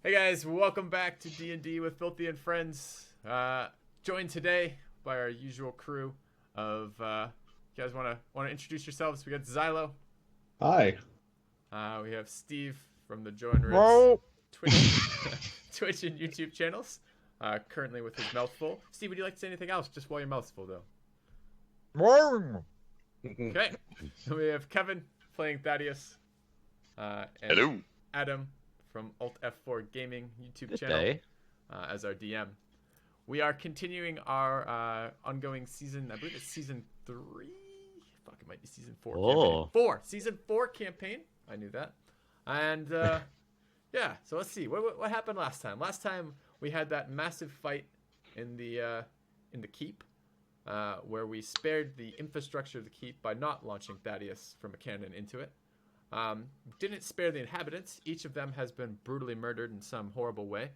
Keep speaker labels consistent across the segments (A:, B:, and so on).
A: Hey guys, welcome back to D&D with Filthy and Friends. Joined today by our usual crew of, you guys want to introduce yourselves? We got Xilo.
B: Hi.
A: We have Steve from the JoINrbs
C: Whoa.
A: Twitch and YouTube channels, currently with his mouth full. Steve, would you like to say anything else just while your mouth's full, though? Okay. We have Kevin playing Thaddeus. And
C: Hello.
A: Adam from Altf Four Gaming YouTube
D: Good
A: channel
D: day.
A: As our DM. We are continuing our ongoing season. I believe it's season 3. Fuck, it might be season 4.
D: Oh.
A: 4. Season 4 campaign. I knew that. And yeah. So let's see. What happened last time? Last time we had that massive fight in the keep, where we spared the infrastructure of the keep by not launching Thaddeus from a cannon into it. Didn't spare the inhabitants. Each of them has been brutally murdered in some horrible way.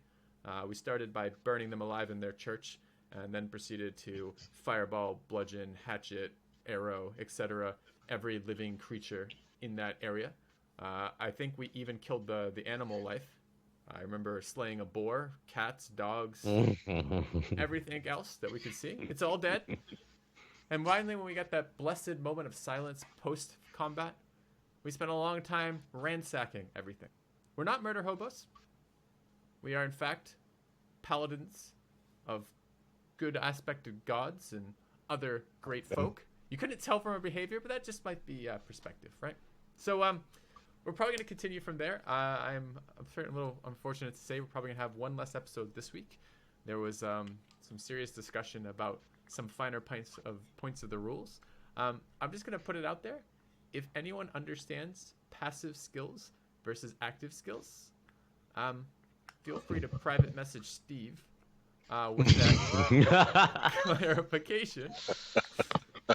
A: We started by burning them alive in their church, and then proceeded to fireball, bludgeon, hatchet, arrow, etc. every living creature in that area. I think we even killed the animal life. I remember slaying a boar, cats, dogs, everything else that we could see. It's all dead. And finally, when we got that blessed moment of silence post-combat, we spent a long time ransacking everything. We're not murder hobos. We are, in fact, paladins of good aspected gods and other great folk. You couldn't tell from our behavior, but that just might be perspective, right? So we're probably going to continue from there. I'm certain a little unfortunate to say we're probably going to have one less episode this week. There was some serious discussion about some finer points of the rules. I'm just going to put it out there. If anyone understands passive skills versus active skills, feel free to private message Steve with that clarification,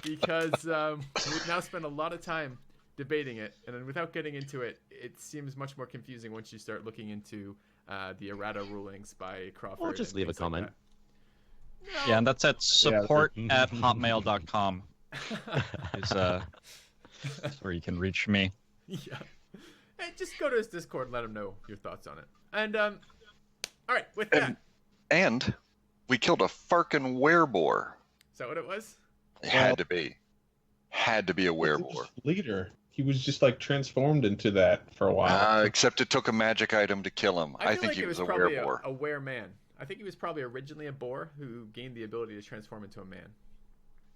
A: because we've now spent a lot of time debating it, and then without getting into it, it seems much more confusing once you start looking into the errata rulings by Crawford.
D: Or just leave a comment.
A: No.
C: Yeah, and that's at support@hotmail.com. Is where you can reach me.
A: Yeah. Hey, just go to his Discord and let him know your thoughts on it. And, all right, with that.
E: And we killed a farkin' wereboar.
A: Is that what it was?
E: It had to be. Had to be a wereboar.
B: Leader. He was just like transformed into that for a while.
E: Except it took a magic item to kill him. I
A: feel
E: think
A: like
E: he was a
A: probably
E: wereboar.
A: a wereman. I think he was probably originally a boar who gained the ability to transform into a man.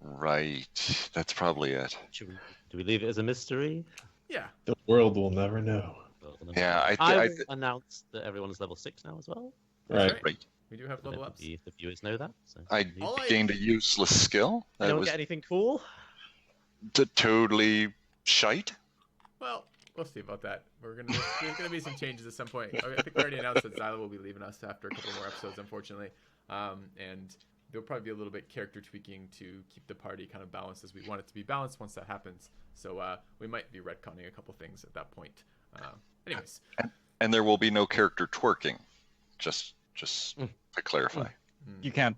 E: Right. That's probably it.
D: Do we leave it as a mystery?
A: Yeah.
B: The world will never know.
E: Yeah,
D: I've announced that everyone's level 6 now as well.
A: That's
B: Right.
E: Right.
A: We do have level ups.
D: The viewers know that. So.
E: I gained a useless skill. That
D: Anyone
E: was
D: get anything cool?
E: totally shite.
A: Well, we'll see about that. There's gonna be some changes at some point. I think we already announced that Xilo will be leaving us after a couple more episodes, unfortunately. And there'll probably be a little bit character tweaking to keep the party kind of balanced as we want it to be balanced once that happens. So we might be retconning a couple things at that point. Anyways.
E: And there will be no character twerking. Just to clarify.
C: You can't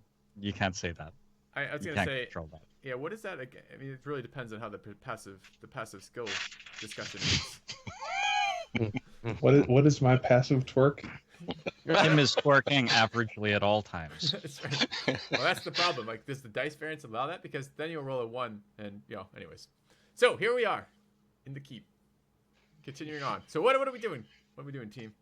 C: say that.
A: I was
C: You
A: gonna
C: can't
A: say,
C: control that.
A: yeah. What is that again? I mean, it really depends on how the passive skill discussion is.
B: What is my passive twerk?
C: Him is twerking averagely at all times.
A: That's right. Well, that's the problem. Like, does the dice variance allow that? Because then you'll roll a 1, and anyways. So here we are, in the keep. Continuing on. So what are we doing? What are we doing, team?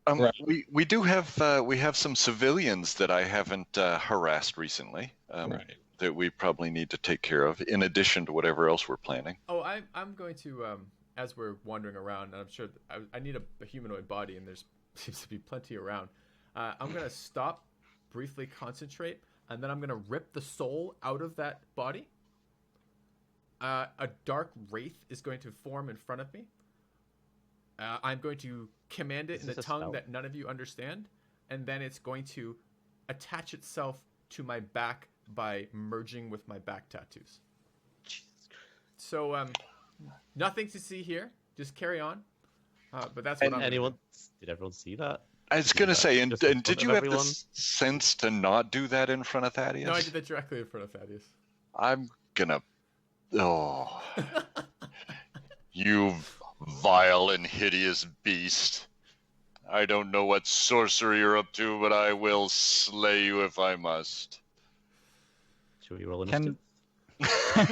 B: Right.
E: We do have we have some civilians that I haven't harassed recently.
B: Right.
E: That we probably need to take care of, in addition to whatever else we're planning.
A: Oh, I'm going to as we're wandering around, and I'm sure I need a humanoid body, and there's seems to be plenty around. I'm gonna stop, briefly concentrate, and then I'm gonna rip the soul out of that body. A dark wraith is going to form in front of me. I'm going to command it in a tongue that none of you understand, and then it's going to attach itself to my back by merging with my back tattoos. So, nothing to see here. Just carry on. But that's what I'm
D: Did everyone see that?
E: I was going to say, and
D: Just in
E: did
D: front
E: you
D: of
E: have
D: everyone?
E: the sense to not do that in front of Thaddeus?
A: No, I did that directly in front of Thaddeus.
E: I'm gonna... Oh. You vile and hideous beast. I don't know what sorcery you're up to, but I will slay you if I must.
D: Should we roll
C: Can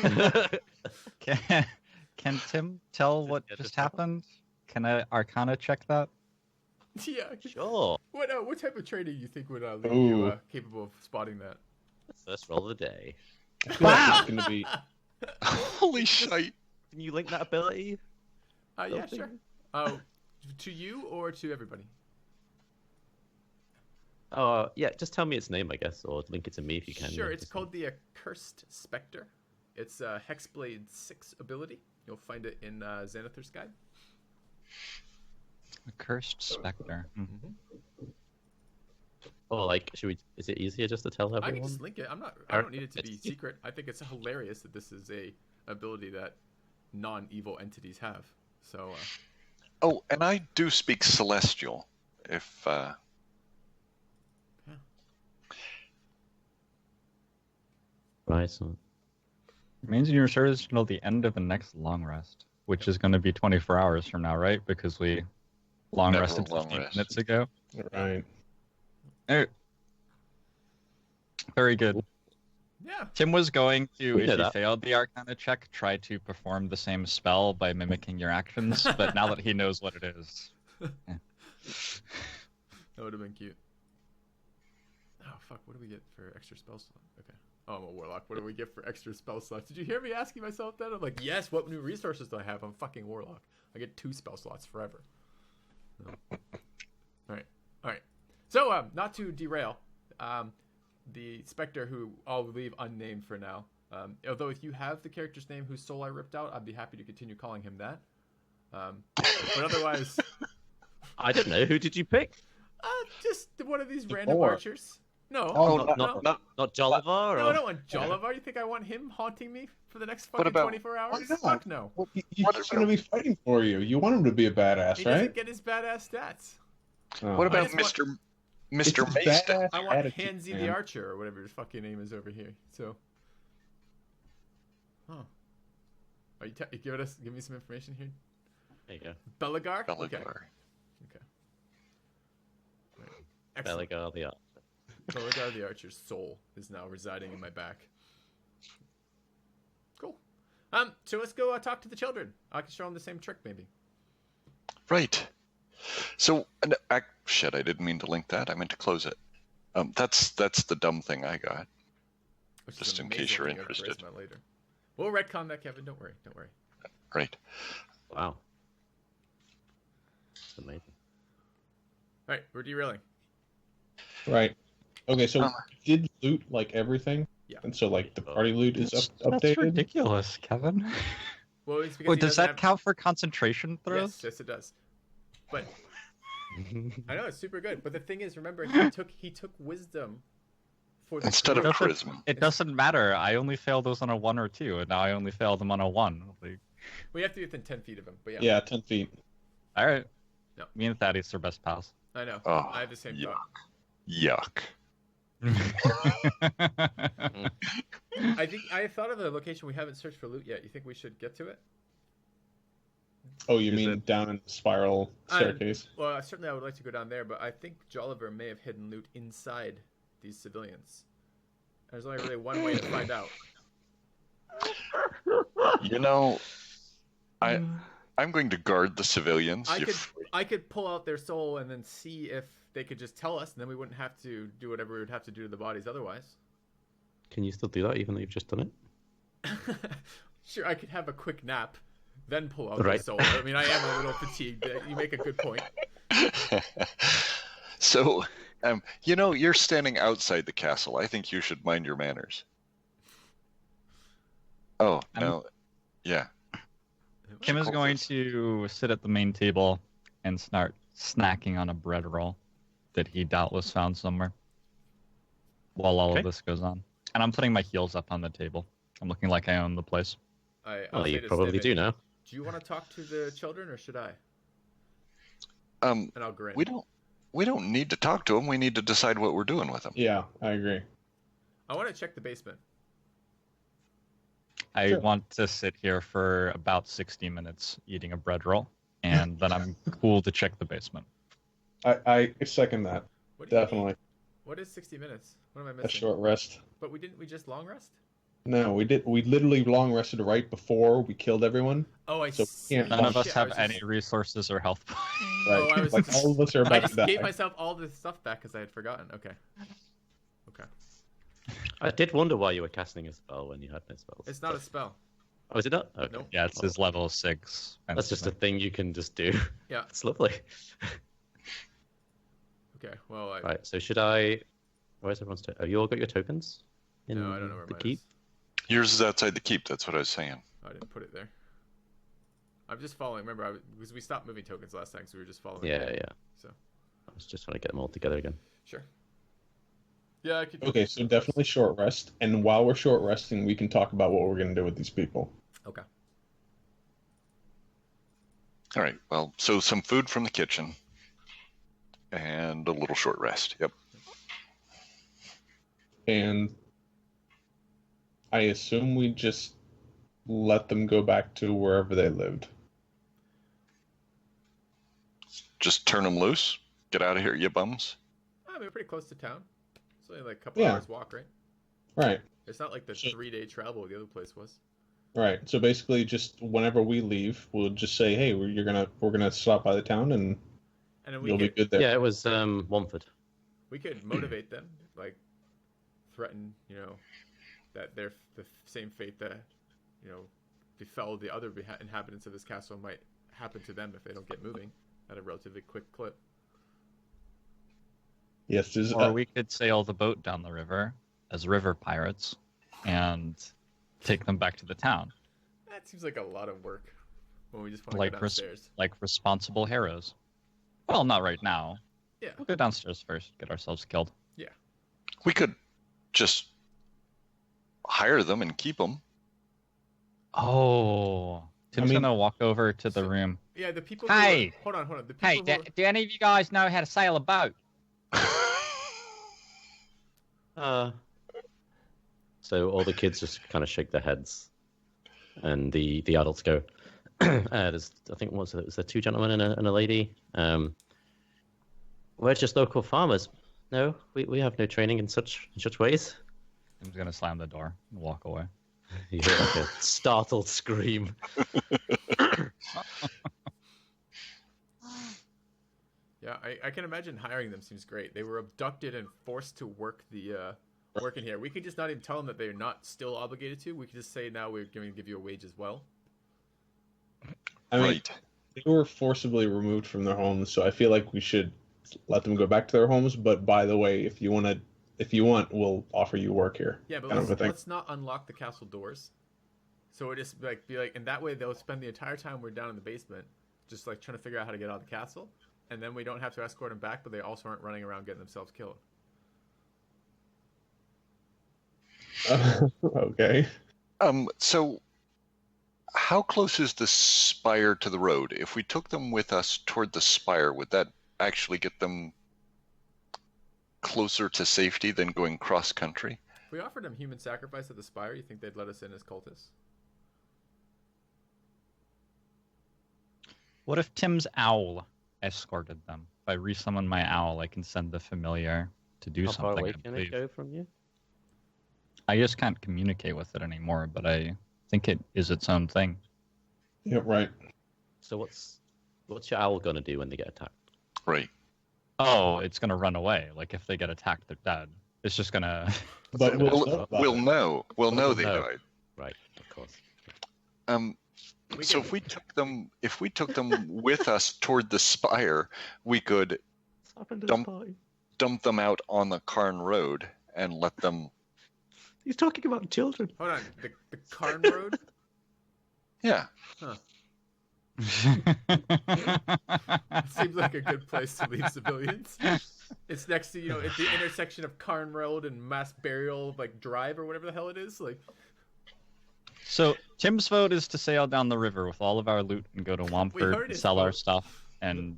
D: initiative?
C: can Tim tell what
D: Yeah,
C: just
D: just roll.
C: happened? Can I Arcana check that?
A: Yeah.
D: Sure.
A: What type of training do you think would leave
B: Ooh.
A: you capable of spotting that?
D: First roll of the day.
B: I feel like it's gonna be.
E: Holy shite.
D: Can you link that ability?
A: Yeah,
D: Something?
A: sure. To you or to everybody?
D: Yeah, just tell me its name, I guess, or link it to me if you can.
A: Sure,
D: yeah,
A: it's
D: just-
A: called the Accursed Spectre. It's a Hexblade 6 ability. You'll find it in Xanathar's Guide.
C: A cursed specter.
D: Or like, is it easier just to tell
A: I
D: everyone?
A: can just link it. I don't need it to be secret. I think it's hilarious that this is a ability that non-evil entities have. So,
E: Oh, and I do speak Celestial. If
D: Right, so
C: It means you're service until the end of the next long rest, which is going to be 24 hours from now, right? Because we long
E: Never
C: rested
E: long
C: 15
E: rest.
C: minutes ago.
B: Right.
C: Very good.
A: yeah.
C: Tim was going to,
D: We
C: if
D: know
C: he
D: that.
C: failed the Arcana check, try to perform the same spell by mimicking your actions, but now that he knows what it is.
A: That would have been cute. Oh, fuck. What do we get for extra spell slot? Okay. Oh, I'm a warlock. What do we get for extra spell slots? Did you hear me asking myself that? I'm like, yes, what new resources do I have? I'm fucking warlock. I get 2 spell slots forever. No. Alright. So, not to derail, the Spectre, who I'll leave unnamed for now, although if you have the character's name whose soul I ripped out, I'd be happy to continue calling him that. But otherwise...
D: I don't know. Who did you pick?
A: Just one of these random
B: Dwarf.
A: archers. No.
B: Oh,
D: Not Jolliver?
A: No, I
D: Or...
A: don't want Jolliver. You think I want him haunting me for the next
E: What
A: fucking
E: about-
A: 24 hours?
B: Why not?
A: Fuck no.
B: Well, he's
E: What
B: gonna be fighting for you. You want him to be a badass,
A: He
B: right?
A: doesn't get his badass stats.
B: Oh.
E: what about
A: just want-
E: Mr.
B: It's his
E: Maester?
B: badass
A: I want
B: attitude,
A: Hansy
B: man.
A: the Archer, or whatever his fucking name is over here. So. Huh. Are you give me some information here?
D: There you go.
A: Belagar? Okay.
E: Belagar.
A: Okay. Right. Excellent.
D: Belagar the Archer.
A: Belagar the Archer's soul is now residing in my back. Cool. So let's go talk to the children. I can show them the same trick, maybe.
E: Right. So, shit, I didn't mean to link that. I meant to close it. That's the dumb thing I got.
A: Which is
E: Just in
A: amazing
E: case you're
A: when you have
E: interested.
A: charisma later. We'll retcon that, Kevin. Don't worry. Don't worry.
E: Right.
D: Wow. That's amazing.
A: All right, we're derailing.
B: Right. Okay, so
E: Um,
B: did loot like everything?
A: Yeah.
B: And so like the party loot is
C: That's
B: updated?
C: ridiculous, Kevin.
A: Well, it's because
C: Wait,
A: he
C: does
A: doesn't
C: that
A: have...
C: count for concentration throws?
A: Yes, yes, it does. But I know it's super good. But the thing is, remember, he took wisdom for the
E: Instead of
A: group.
C: Doesn't-
E: charisma.
C: It doesn't matter. I only failed those on a 1 or 2, and now I only failed them on a 1. Like,
A: We have to be within 10 feet of him. But yeah,
B: Yeah, 10 feet.
C: all right.
A: No.
C: Me and Thaddeus are best pals.
A: I know.
E: Oh,
A: I have the same
E: yeah.
A: thought.
E: Yuck.
A: I thought of a location we haven't searched for loot yet. You think we should get to it?
B: Oh, you
C: Is
B: mean
C: it-
B: down in the spiral staircase?
A: Well, certainly I would like to go down there, but I think Jolliver may have hidden loot inside these civilians. There's only really one way to find out.
E: You know, I'm going to guard the civilians.
A: I could pull out their soul and then see if they could just tell us, and then we wouldn't have to do whatever we would have to do to the bodies otherwise.
D: Can you still do that even though you've just done it?
A: Sure, I could have a quick nap, then pull out their
D: Right.
A: soul. I mean, I am a little fatigued. You make a good point.
E: So, you know, you're standing outside the castle. I think you should mind your manners. Oh, no. Yeah.
C: Kim is
E: Chakolth
C: going
E: is-
C: to sit at the main table and start snacking on a bread roll that he doubtless found somewhere while all
D: Okay.
C: of this goes on. And I'm putting my heels up on the table. I'm looking like I own the place.
A: I'll
D: Well,
A: say
D: you
A: to
D: probably
A: Sniven,
D: do now.
A: Do you want to talk to the children, or should I?
E: Um,
A: And I'll grin.
E: we don't need to talk to them. We need to decide what we're doing with them.
B: Yeah, I agree.
A: I want to check the basement.
C: I
B: Sure.
C: want to sit here for about 60 minutes eating a bread roll, and then I'm cool to check the basement.
B: I second that.
A: What do you
B: Definitely.
A: need? What is 60 minutes? What am I
B: A
A: missing?
B: short rest.
A: But we just long rest?
B: No, we did. We literally long rested right before we killed everyone.
A: Oh, I
B: So
A: see.
B: can't
C: None of us
A: Shit, I
C: have
A: was
C: any
A: just-
C: resources or health points.
B: Right.
A: Oh, I was
B: like
A: just-
B: all of us are
A: I
B: about
A: just
B: to
A: gave
B: die.
A: myself all the stuff back because I had forgotten. Okay.
D: I did wonder why you were casting a spell when you had no spells.
A: It's not a spell.
D: Oh, is it not? Okay.
A: Nope.
C: Yeah, it's his level 6.
D: That's just a thing you can just do.
A: Yeah.
D: It's lovely.
A: Okay. Well,
D: Right, so should I... Where's everyone's... Oh, you all got your tokens? In
A: no, I don't know where
D: the
A: mine
D: keep?
A: is.
E: Yours is outside the keep. That's what I was saying.
A: I didn't put it there. I'm just following. Remember, because we stopped moving tokens last time, so we were just following.
D: Yeah,
A: along.
D: yeah.
A: So.
D: I was just trying to get them all together again.
A: Sure. Yeah, I could.
B: Okay, so definitely short rest. And while we're short resting, we can talk about what we're going to do with these people.
A: Okay.
E: All right. Well, so some food from the kitchen and a little short rest. Yep.
B: And I assume we just let them go back to wherever they lived.
E: Just turn them loose. Get out of here, you bums.
A: I mean, we're pretty close to town. It's only like a couple
B: Yeah.
A: hours walk, right?
B: Right,
A: It's not like the
B: So-
A: 3-day travel the other place was.
B: right. So basically, just whenever we leave, we'll just say, "Hey, we're gonna stop by the town, and
A: And then we
B: you'll be
A: could
B: good there."
D: Yeah, it was Womford.
A: we could motivate them, like threaten, that they're the same fate that, befell the other inhabitants of this castle might happen to them if they don't get moving at a relatively quick clip.
B: Yes, there's,
C: Or we could sail the boat down the river as river pirates and take them back to the town,
A: That seems like a lot of work when we just want to
C: like
A: go downstairs.
C: like responsible heroes. Well, not right now.
A: Yeah.
C: We'll go downstairs first, get ourselves killed.
E: We could just hire them and keep them.
C: Oh, Tim's
B: mean-
C: gonna walk over to the
A: So-
C: room.
A: Yeah, the people.
C: Hey!
A: Hold on. The people
C: Hey,
A: who
C: do any of you guys know how to sail a boat?
D: So all the kids just kind of shake their heads, and the adults go. There's, I think, was there 2 gentlemen and a lady? We're just local farmers. No, we have no training in such ways.
C: Tim's gonna slam the door and walk away.
D: You hear like a startled scream.
A: Yeah, I can imagine hiring them seems great. They were abducted and forced to work work in here. We could just not even tell them that they're not still obligated to. We could just say now we're going to give you a wage as well.
B: I mean,
E: Right.
B: they were forcibly removed from their homes, so I feel like we should let them go back to their homes. But by the way, if you want, we'll offer you work here.
A: Yeah, but
B: kind of a thing.
A: let's not unlock the castle doors. So it just be like, and that way they'll spend the entire time we're down in the basement, just like trying to figure out how to get out of the castle, and then we don't have to escort them back, but they also aren't running around getting themselves killed.
B: Okay.
E: So how close is the spire to the road? If we took them with us toward the spire, would that actually get them closer to safety than going cross country?
A: If we offered them human sacrifice at the spire, you think they'd let us in as cultists?
C: What if Tim's owl escorted them? If I resummon my owl, I can send the familiar to do
D: How
C: something.
D: far away
C: I
D: can
C: believe.
D: it go from you?
C: I just can't communicate with it anymore, but I think it is its own thing.
B: Yeah, right.
D: So what's your owl gonna do when they get attacked?
E: Right.
C: Oh, it's gonna run away. Like if they get attacked, they're dead. It's just gonna.
B: But we'll know
E: We'll,
B: about
E: we'll
B: it.
E: know. We'll know they
D: know.
E: died.
D: Right, of course.
E: So if we took them with us toward the spire, we could
D: What's happened to
E: Dump-
D: the party?
E: dump them out on the Karn Road and let them.
D: He's talking about children.
A: Hold on, the Karn Road?
E: Yeah.
A: Seems like a good place to leave civilians. It's next to, at the intersection of Karn Road and Mass Burial, Drive or whatever the hell it is.
C: So Tim's vote is to sail down the river with all of our loot and go to
A: heard
C: Womford,
A: his
C: sell our
A: vote.
C: stuff, and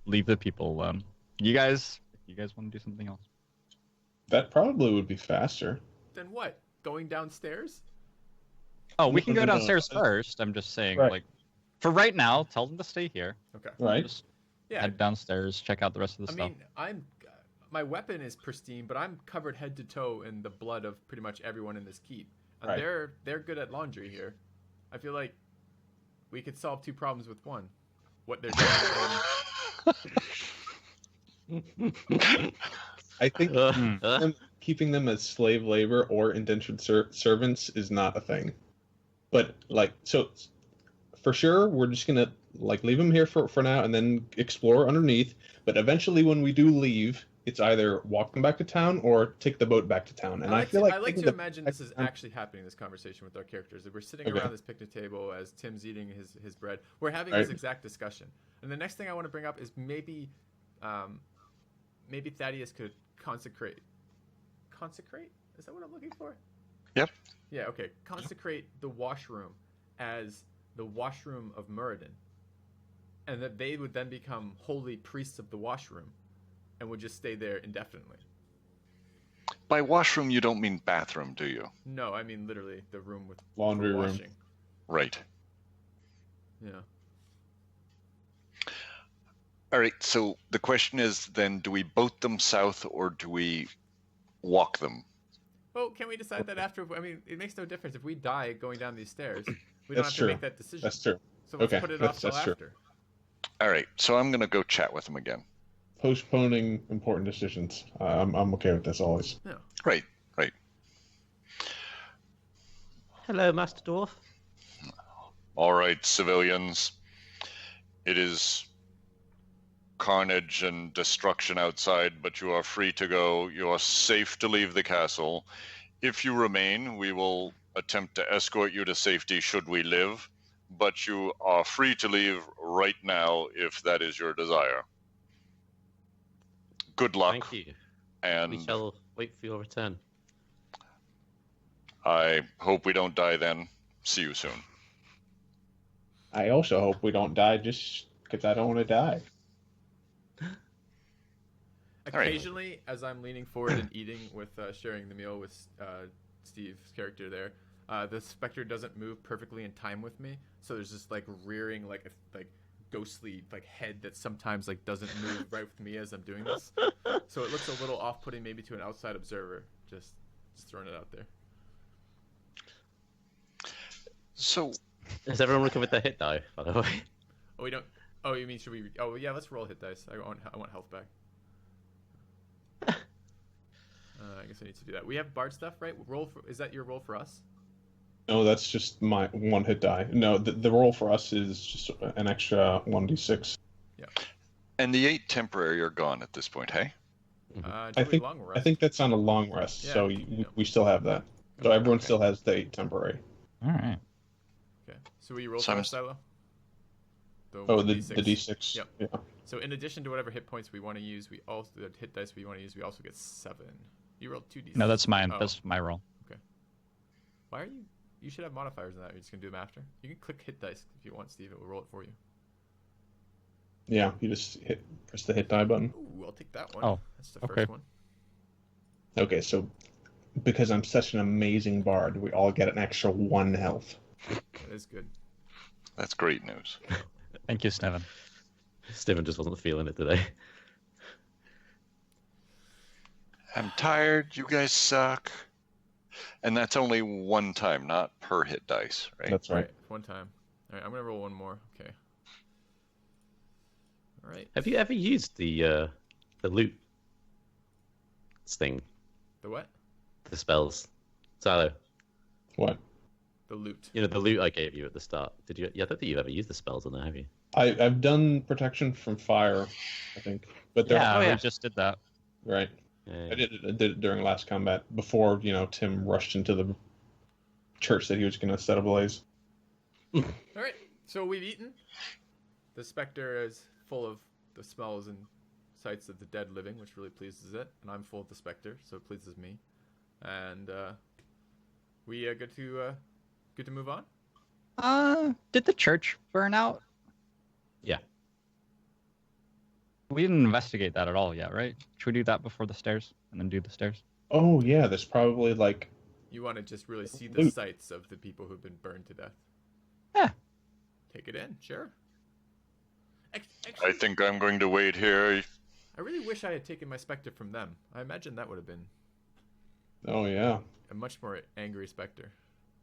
C: leave the people alone. You guys want to do something else?
B: That probably would be faster.
A: Then what? Going downstairs?
C: Oh, we
B: No,
C: can go
B: no, no.
C: downstairs first. I'm just saying,
B: Right.
C: for right now, tell them to stay here.
A: Okay.
B: Right.
C: Just
A: Yeah.
C: head downstairs, check out the rest of the
A: I
C: stuff.
A: mean, my weapon is pristine, but I'm covered head to toe in the blood of pretty much everyone in this keep. And
B: Right.
A: they're good at laundry here. I feel like we could solve two problems with one. What they're doing.
B: I think
D: Uh,
B: keeping them as slave labor or indentured servants is not a thing. But like, so for sure, we're just gonna like leave them here for now and then explore underneath. But eventually, when we do leave, it's either walk them back to town or take the boat back to town. And I feel like
A: I like
B: taking
A: to
B: the-
A: imagine this is actually happening. This conversation with our characters, that we're sitting
B: Okay.
A: around this picnic table as Tim's eating his bread. We're having
B: Right.
A: this exact discussion. And the next thing I want to bring up is maybe Thaddeus could consecrate. Consecrate? Is that what I'm looking for?
E: Yep.
A: Yeah. Okay. Consecrate the washroom as the washroom of Muradin, and that they would then become holy priests of the washroom, and would just stay there indefinitely.
E: By washroom, you don't mean bathroom, do you?
A: No, I mean literally the room with
B: Laundry
A: for
B: room.
A: washing.
E: Right.
A: Yeah.
E: All right. So the question is then, do we boat them south or do we walk them?
A: Well, can we decide that after? I mean, it makes no difference if we die going down these stairs. We don't
B: That's
A: have
B: true.
A: to make that decision.
B: That's true.
A: So let's
B: Okay,
A: put it
B: that's-
A: off till
B: that's true.
A: after.
E: All right. So I'm going to go chat with them again.
B: Postponing important decisions. I'm okay with this always.
A: No.
E: Right. Right.
D: hello, Master Dwarf.
E: All right, civilians. It is carnage and destruction outside, but you are free to go. You are safe to leave the castle. If you remain, we will attempt to escort you to safety should we live, but you are free to leave right now if that is your desire. Good luck,
D: Thank you.
E: and
D: We shall wait for your return.
E: I hope we don't die then. See you soon.
B: I also hope we don't die just because I don't want to die.
E: All right.
A: Occasionally, as I'm leaning forward and eating with sharing the meal with Steve's character there, the specter doesn't move perfectly in time with me. So there's this like rearing, like ghostly like head that sometimes like doesn't move right with me as I'm doing this. So it looks a little off-putting maybe to an outside observer. Just throwing it out there.
E: So,
D: Has everyone recovered their hit die, by the way?
A: Oh, we don't. Oh, you mean should we? Oh, yeah. Let's roll hit dice. I want health back. I guess I need to do that. We have bard stuff, right? Is that your roll for us?
B: No, that's just my one hit die. No, the roll for us is just an extra 1d6.
E: and the 8 temporary are gone at this point, hey?
B: I think
A: long rest.
B: I think that's on a long rest,
A: Yeah,
B: so
A: yeah.
B: we still have that. So everyone
E: Okay.
B: still has the 8 temporary.
C: All right.
A: Okay. So we roll
E: So I'm
A: for us, Silo?
B: Oh,
A: 1d6.
B: the d6.
A: Yep.
B: Yeah.
A: So in addition to whatever hit points we want to use, the hit dice we want to use, we also get 7. You rolled 2d6.
C: No, that's mine.
A: Oh.
C: That's my roll.
A: Why are you? You should have modifiers in that. You're just gonna do them after. You can click hit dice if you want, Steve. It will roll it for you.
B: Yeah, you just press the hit die button.
A: Ooh, I'll take that one.
C: Oh,
A: That's the
C: okay.
A: first one.
B: Okay, so because I'm such an amazing bard, we all get an extra 1 health.
A: That is good.
E: That's great news.
C: Thank you, Sniven.
D: Steven just wasn't feeling it today.
E: I'm tired. You guys suck. And that's only one time, not per hit dice, right?
B: That's right.
A: One time. All right, I'm gonna roll one more. Okay. All right.
D: Have you ever used the loot thing,
A: The what?
D: the spells? Silo,
B: What?
A: The loot.
D: you know the loot I gave you at the start. Did you? Yeah, I don't think you've ever used the spells on there, have you?
B: I've done protection from fire, I think, but they're
C: Yeah,
D: Oh, yeah.
C: we just did that.
B: right.
D: Yeah.
B: I did it during last combat before Tim rushed into the church that he was going to set ablaze.
A: All right. So we've eaten. The specter is full of the smells and sights of the dead living, which really pleases it, and I'm full of the specter, so it pleases me. And we good to move on.
C: Did the church burn out?
D: Yeah.
C: We didn't investigate that at all yet, right? Should we do that before the stairs and then do the stairs?
B: Oh yeah, there's probably like
A: You want to just really see the
B: Loot.
A: sights of the people who've been burned to death.
C: Yeah.
A: Take it in, sure. Actually,
E: I think I'm going to wait here.
A: I really wish I had taken my Spectre from them. I imagine that would have been
B: Oh yeah.
A: a much more angry Spectre.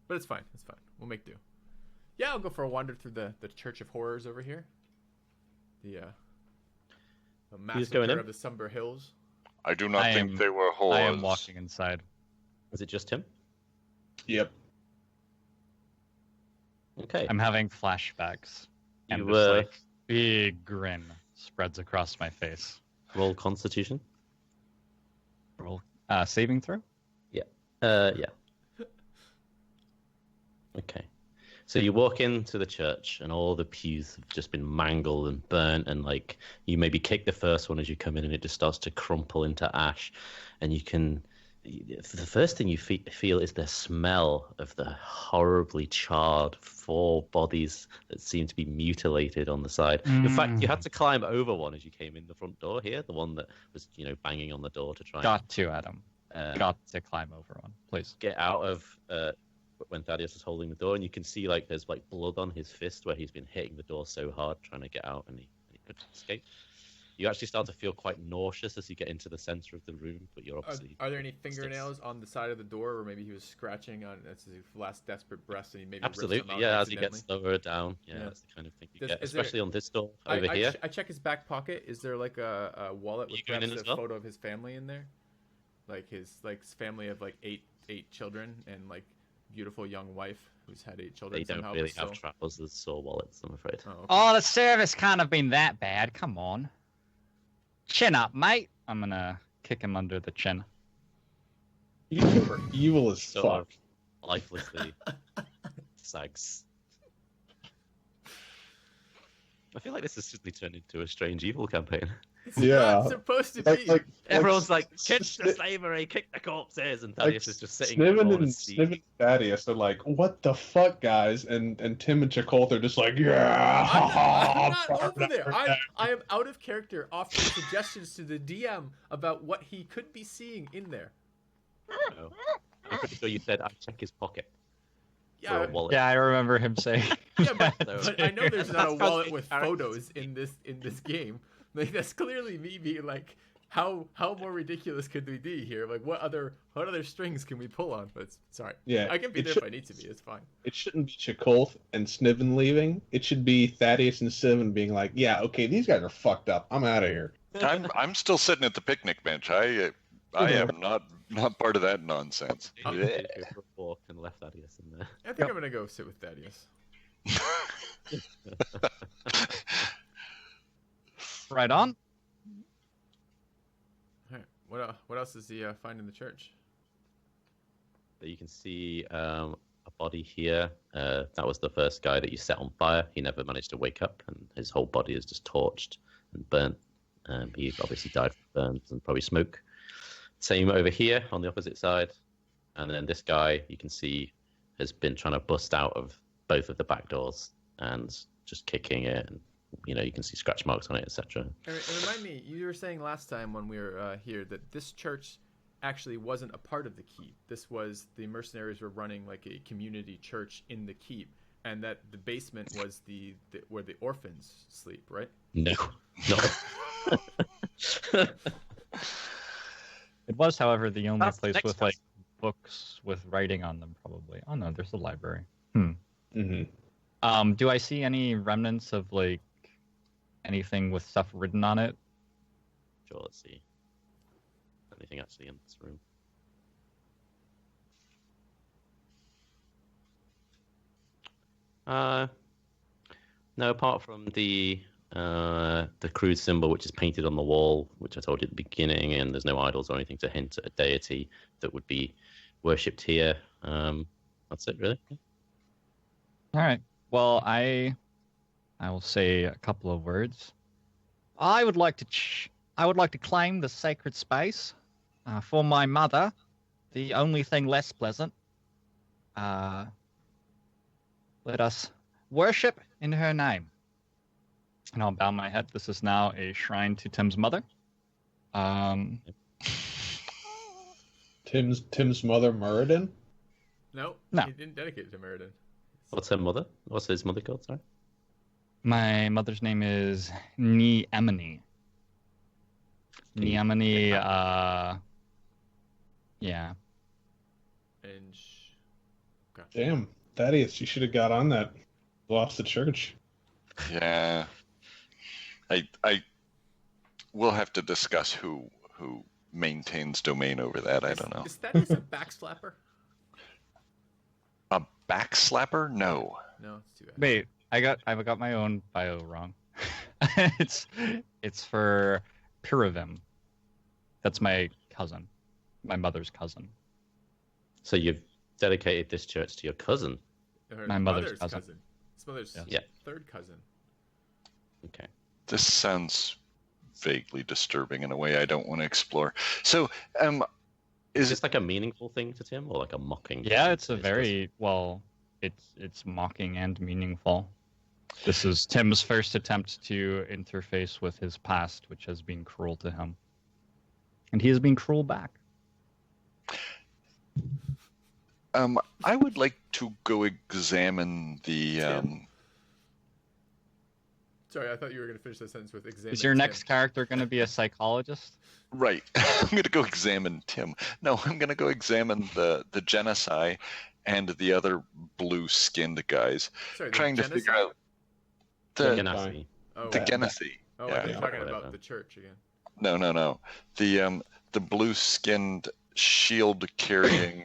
A: But it's fine. It's fine. We'll make do. Yeah, I'll go for a wander through the Church of Horrors over here. The
D: going in?
A: massacre of the Somber Hills.
E: I do not think they were whores.
C: I am walking inside.
D: Is it just him?
B: Yep.
D: Okay.
C: I'm having flashbacks. And
D: You,
C: this like big grin spreads across my face.
D: roll Constitution.
C: Roll saving throw?
D: Yeah. Okay. So you walk into the church and all the pews have just been mangled and burnt, and like you maybe kick the first one as you come in and it just starts to crumple into ash, and you can the first thing you feel is the smell of the horribly charred 4 bodies that seem to be mutilated on the side. In fact, you had to climb over one as you came in the front door here, the one that was, banging on the door to try
C: Got to, Adam. Got to climb over one, please.
D: get out of when Thaddeus is holding the door, and you can see like there's like blood on his fist where he's been hitting the door so hard trying to get out, and he couldn't escape. You actually start to feel quite nauseous as you get into the center of the room, but you're obviously...
A: Are there any fingernails on the side of the door, or maybe he was scratching on his last desperate breath and he maybe ripped
D: Absolutely,
A: them out
D: yeah, as he
A: accidentally?
D: gets lower down. Yeah, that's the kind of thing you get,
A: is
D: especially on this door
A: I
D: over here.
A: I check his back pocket. Is there like a wallet
D: You
A: with
D: going in
A: perhaps
D: as
A: a
D: well?
A: photo of his family in there? Like his family of like eight children and like beautiful young wife who's had 8 children.
D: They don't
A: somehow,
D: really
A: but
D: have
A: still.
D: trousers or wallets, I'm afraid.
A: Oh, okay.
C: Oh, the service can't have been that bad. Come on. Chin up, mate. I'm gonna kick him under the chin.
B: You are evil as
D: Sort
B: fuck.
D: of lifelessly sags. I feel like this has suddenly turned into a strange evil campaign.
A: It's
B: Yeah.
A: not supposed to
B: That's
A: be.
D: Everyone's like, kick
B: s-
D: the slavery, kick the corpses, and Thaddeus is just sitting
B: Sniven
D: on
B: and
D: his seat.
B: Sniven and Thaddeus are like, what the fuck, guys? And Tim and Chakolth are just like, yeah.
A: I'm not over there. I am out of character, offering suggestions to the DM about what he could be seeing in there.
D: No. I'm pretty sure you said, I'd check his pocket for
A: Yeah,
D: a wallet.
C: Yeah, I remember him saying.
A: yeah, but,
D: So-
A: but I know there's not a
D: That's how
A: wallet
D: they
A: with
D: characters.
A: photos in this game. Like that's clearly me being like, how more ridiculous could we be here? Like what other strings can we pull on? But sorry,
B: Yeah,
A: I can be
B: it
A: there
B: should-
A: if I need to be. It's fine.
B: It shouldn't be Chakolth and Sniven leaving. It should be Thaddeus and Sniven being like, yeah, okay, these guys are fucked up. I'm out of here.
E: I'm still sitting at the picnic bench. I am not part of that nonsense.
D: You go for a walk and left Thaddeus in there.
A: I think I'm gonna go sit with Thaddeus.
C: Right on.
A: All right. What else does he find in the church?
D: But you can see a body here. That was the first guy that you set on fire. He never managed to wake up, and his whole body is just torched and burnt. He obviously died from burns and probably smoke. Same over here on the opposite side. And then this guy, you can see, has been trying to bust out of both of the back doors and just kicking it. And, you can see scratch marks on it, etc.
A: And remind me, you were saying last time when we were here that this church actually wasn't a part of the keep. This was the mercenaries were running like a community church in the keep, and that the basement was the where the orphans sleep, right?
D: No. No.
C: It was, however, the only
D: That's the
C: place
D: next
C: with
D: house.
C: like books with writing on them, probably. Oh no, there's a library.
B: Mm-hmm.
C: Do I see any remnants of like anything with stuff written on it?
D: Sure, let's see. Anything actually in this room? No, apart from the crude symbol which is painted on the wall, which I told you at the beginning, and there's no idols or anything to hint at a deity that would be worshipped here. That's it, really.
C: All right. Well, I will say a couple of words. I would like to claim the sacred space for my mother. The only thing less pleasant. Let us worship in her name. And I'll bow my head. This is now a shrine to Tim's mother.
B: Tim's mother, Muradin?
A: No,
C: No.
A: he didn't dedicate it to Meriden.
D: What's her mother? What's his mother called? Sorry.
C: My mother's name is Niemini. Niemini, yeah.
A: And
B: Damn, Thaddeus, you should have got on that. Lost the church.
E: Yeah. I will have to discuss who maintains domain over that. I don't know.
A: Is Thaddeus a backslapper?
E: A backslapper? No.
A: No, it's too bad.
C: Wait, I've got my own bio wrong. it's for Piravim. That's my cousin, my mother's cousin.
D: So you've dedicated this church to your cousin.
A: Her
C: My mother's cousin.
A: His mother's
C: Yeah.
A: third cousin.
D: Okay.
E: This sounds vaguely disturbing in a way I don't want to explore. So,
D: Is this like a meaningful thing to Tim, or like a mocking?
C: Yeah,
D: thing
C: it's a
D: to his
C: very well. It's mocking and meaningful. This is Tim's first attempt to interface with his past, which has been cruel to him, and he has been cruel back.
E: I would like to go examine the.
A: Sorry, I thought you were going to finish the sentence with examine.
C: Is your
A: Tim.
C: next character going to be a psychologist?
E: Right. I'm going to go examine Tim. No, I'm going to go examine the genocide and the other blue-skinned guys,
A: Sorry, the
E: trying to
A: genocide?
E: figure out the
D: Genasi.
A: Oh,
E: the
A: yeah.
E: genocide.
A: Oh,
E: Yeah.
A: I think you're talking
D: Whatever.
A: about the church again.
E: No. The blue-skinned shield-carrying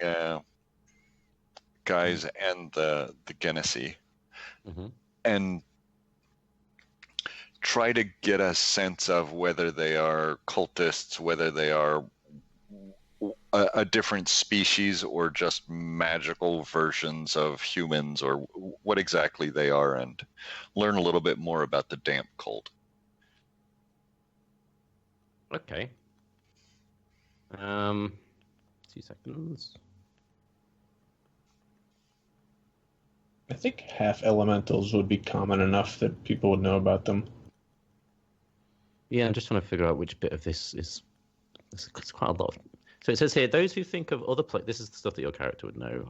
E: guys and the genocide,
D: Mm-hmm.
E: and try to get a sense of whether they are cultists, whether they are a different species or just magical versions of humans, or what exactly they are, and learn a little bit more about the damp cult.
D: Okay. 2 seconds.
B: I think half elementals would be common enough that people would know about them.
D: Yeah, I'm just trying to figure out which bit of this is. It's quite a lot. So it says here, those who think of other planes. This is the stuff that your character would know.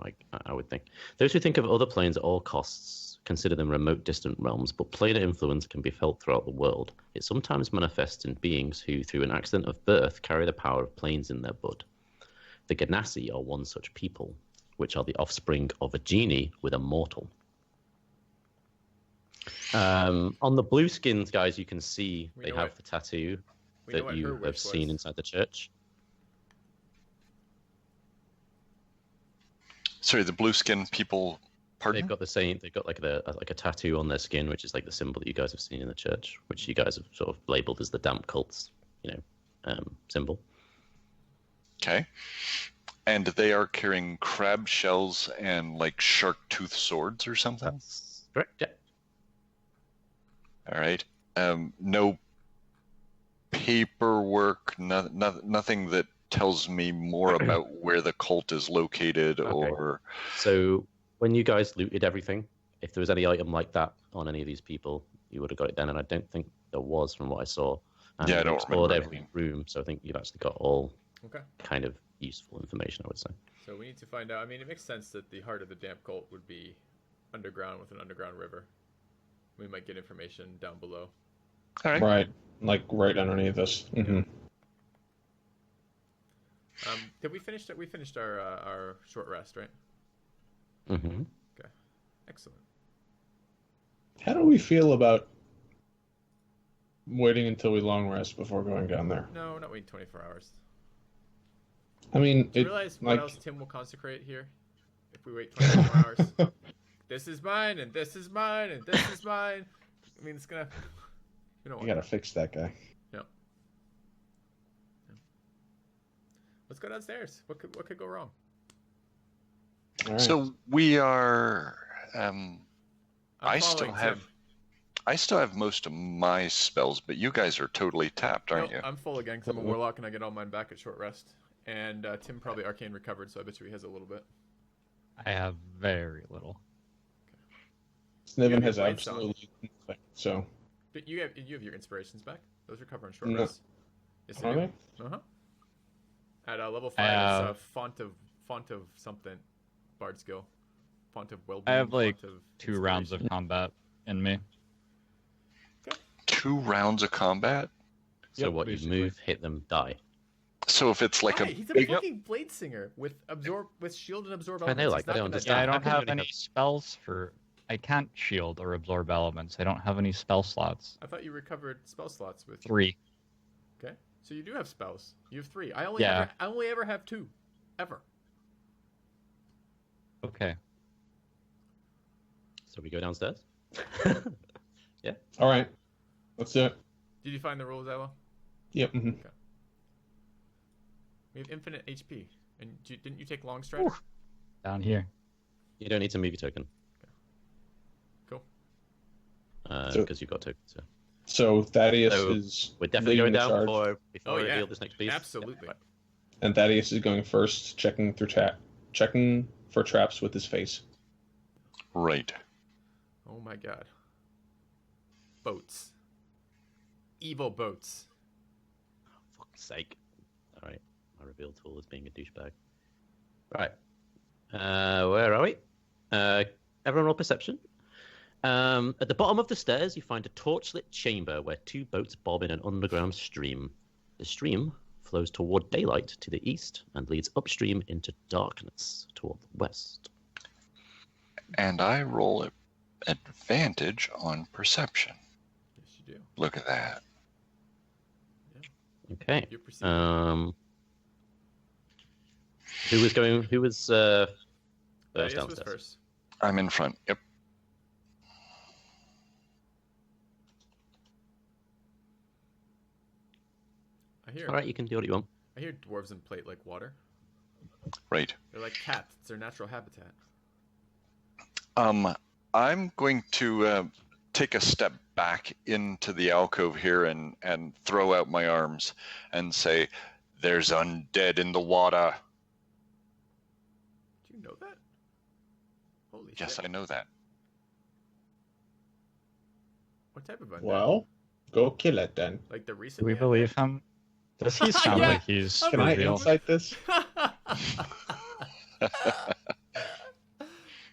D: I would think. Those who think of other planes at all costs consider them remote, distant realms. But planar influence can be felt throughout the world. It sometimes manifests in beings who, through an accident of birth, carry the power of planes in their blood. The Genasi are one such people, which are the offspring of a genie with a mortal. On the blue skins, guys, you can see
A: We
D: they
A: know
D: have
A: what-
D: the tattoo
A: We know
D: that
A: what her
D: you have
A: wish
D: seen
A: was.
D: inside the church.
E: Sorry, the blue-skinned people. Pardon?
D: They've got the same. They've got like a tattoo on their skin, which is like the symbol that you guys have seen in the church, which you guys have sort of labeled as the damp cult's, symbol.
E: Okay. And they are carrying crab shells and like shark tooth swords or something.
D: That's correct. Yeah.
E: All right. No paperwork. Nothing that tells me more about where the cult is located,
D: Okay.
E: or.
D: So when you guys looted everything, if there was any item like that on any of these people, you would have got it done, and I don't think there was from what I saw. And
E: Yeah, I
D: you
E: don't
D: explored
E: remember
D: every
E: anything.
D: room, so I think you've actually got all
A: Okay.
D: kind of useful information, I would say.
A: So we need to find out. I mean, it makes sense that the heart of the damp cult would be underground with an underground river. We might get information down below.
E: All right.
B: Right, like right underneath us. Mm-hmm.
A: Did we finish? We finished our short rest, right?
D: Mm-hmm.
A: Excellent.
B: How do we feel about waiting until we long rest before going down there?
A: No, not waiting 24 hours.
B: I mean,
A: Do you realize what else Tim will consecrate here? If we wait 24 hours. This is mine, and this is mine, and this is mine. I mean, it's gonna. We don't
B: you
A: want
B: gotta fix that guy.
A: Let's go downstairs. What could go wrong?
B: All right.
E: So we are.
A: I'm
E: I still
A: following
E: have.
A: Tim.
E: I still have most of my spells, but you guys are totally tapped, aren't
A: Nope,
E: you?
A: I'm full again because I'm a warlock and I get all mine back at short rest. And Tim probably arcane recovered, so I bet you he has a little bit.
C: I have very little.
B: Sniven
A: You
B: has
A: have lights on.
B: absolutely nothing. So
A: But you have your inspirations back. Those recover on short
B: No.
A: rest. Yes,
B: are they?
A: Uh huh. At level 5,
C: have-
A: it's font of something, bard skill, font of well-being.
C: I have like
A: font of
C: 2 rounds of
A: inspiration.
C: combat in me.
E: 2 rounds of combat?
D: So
B: Yep,
D: what
B: basically.
D: you move, hit them, die.
E: So if it's like
A: Why?
E: a
A: He's a
E: big...
A: fucking Bladesinger with shield and absorb
D: I know,
A: elements.
D: like,
A: He's
D: I
A: not
D: don't
A: gonna
C: Yeah, I
D: understand.
A: die.
C: don't
D: How come you
C: have
D: only
C: any spells for. I can't shield or absorb elements. I don't have any spell slots.
A: I thought you recovered spell slots with
C: 3.
A: Okay, so you do have spells. You have 3. I only
C: Yeah.
A: I only ever have 2, ever.
C: Okay.
D: So we go downstairs.
B: All right. Let's do it.
A: Did you find the rules, Ella?
B: Yep. mhm.
A: We have infinite HP, and didn't you take long stride?
C: Down here.
D: You don't need to move your token.
A: Cool.
B: So-
D: Because you've got tokens. So.
B: So Thaddeus
D: So,
B: is
D: We're definitely
B: leading
D: going
B: the
D: down
B: charge,
D: before
A: Oh,
D: I
A: yeah.
D: reveal this next piece.
A: Absolutely.
D: Yeah, right.
B: and Thaddeus is going first, checking for traps with his face.
E: Right.
A: Oh my god. Boats. Evil boats.
D: Fuck's sake. Alright. My reveal tool is being a douchebag. Right. Where are we? Everyone roll perception. At the bottom of the stairs, you find a torchlit chamber where 2 boats bob in an underground stream. The stream flows toward daylight to the east and leads upstream into darkness toward the west.
E: And I roll advantage on perception.
A: Yes, you do.
E: Look at that.
D: Okay.
A: You perceive.
D: Who was first
A: Thaddeus was
D: downstairs?
A: first.
E: I'm in front. Yep.
D: Alright, you can do what you want.
A: I hear dwarves in plate like water.
E: Right.
A: They're like cats. It's their natural habitat.
E: I'm going to take a step back into the alcove here and throw out my arms and say, "There's undead in the water."
A: Do you know that? Holy
E: Yes,
A: shit.
E: I know that.
A: What type of undead?
B: Well, go kill it then.
A: Like the recent.
C: Do we believe him? Does he sound
A: Yeah.
C: like he's
A: I'm
B: Can I
C: real?
B: insight this?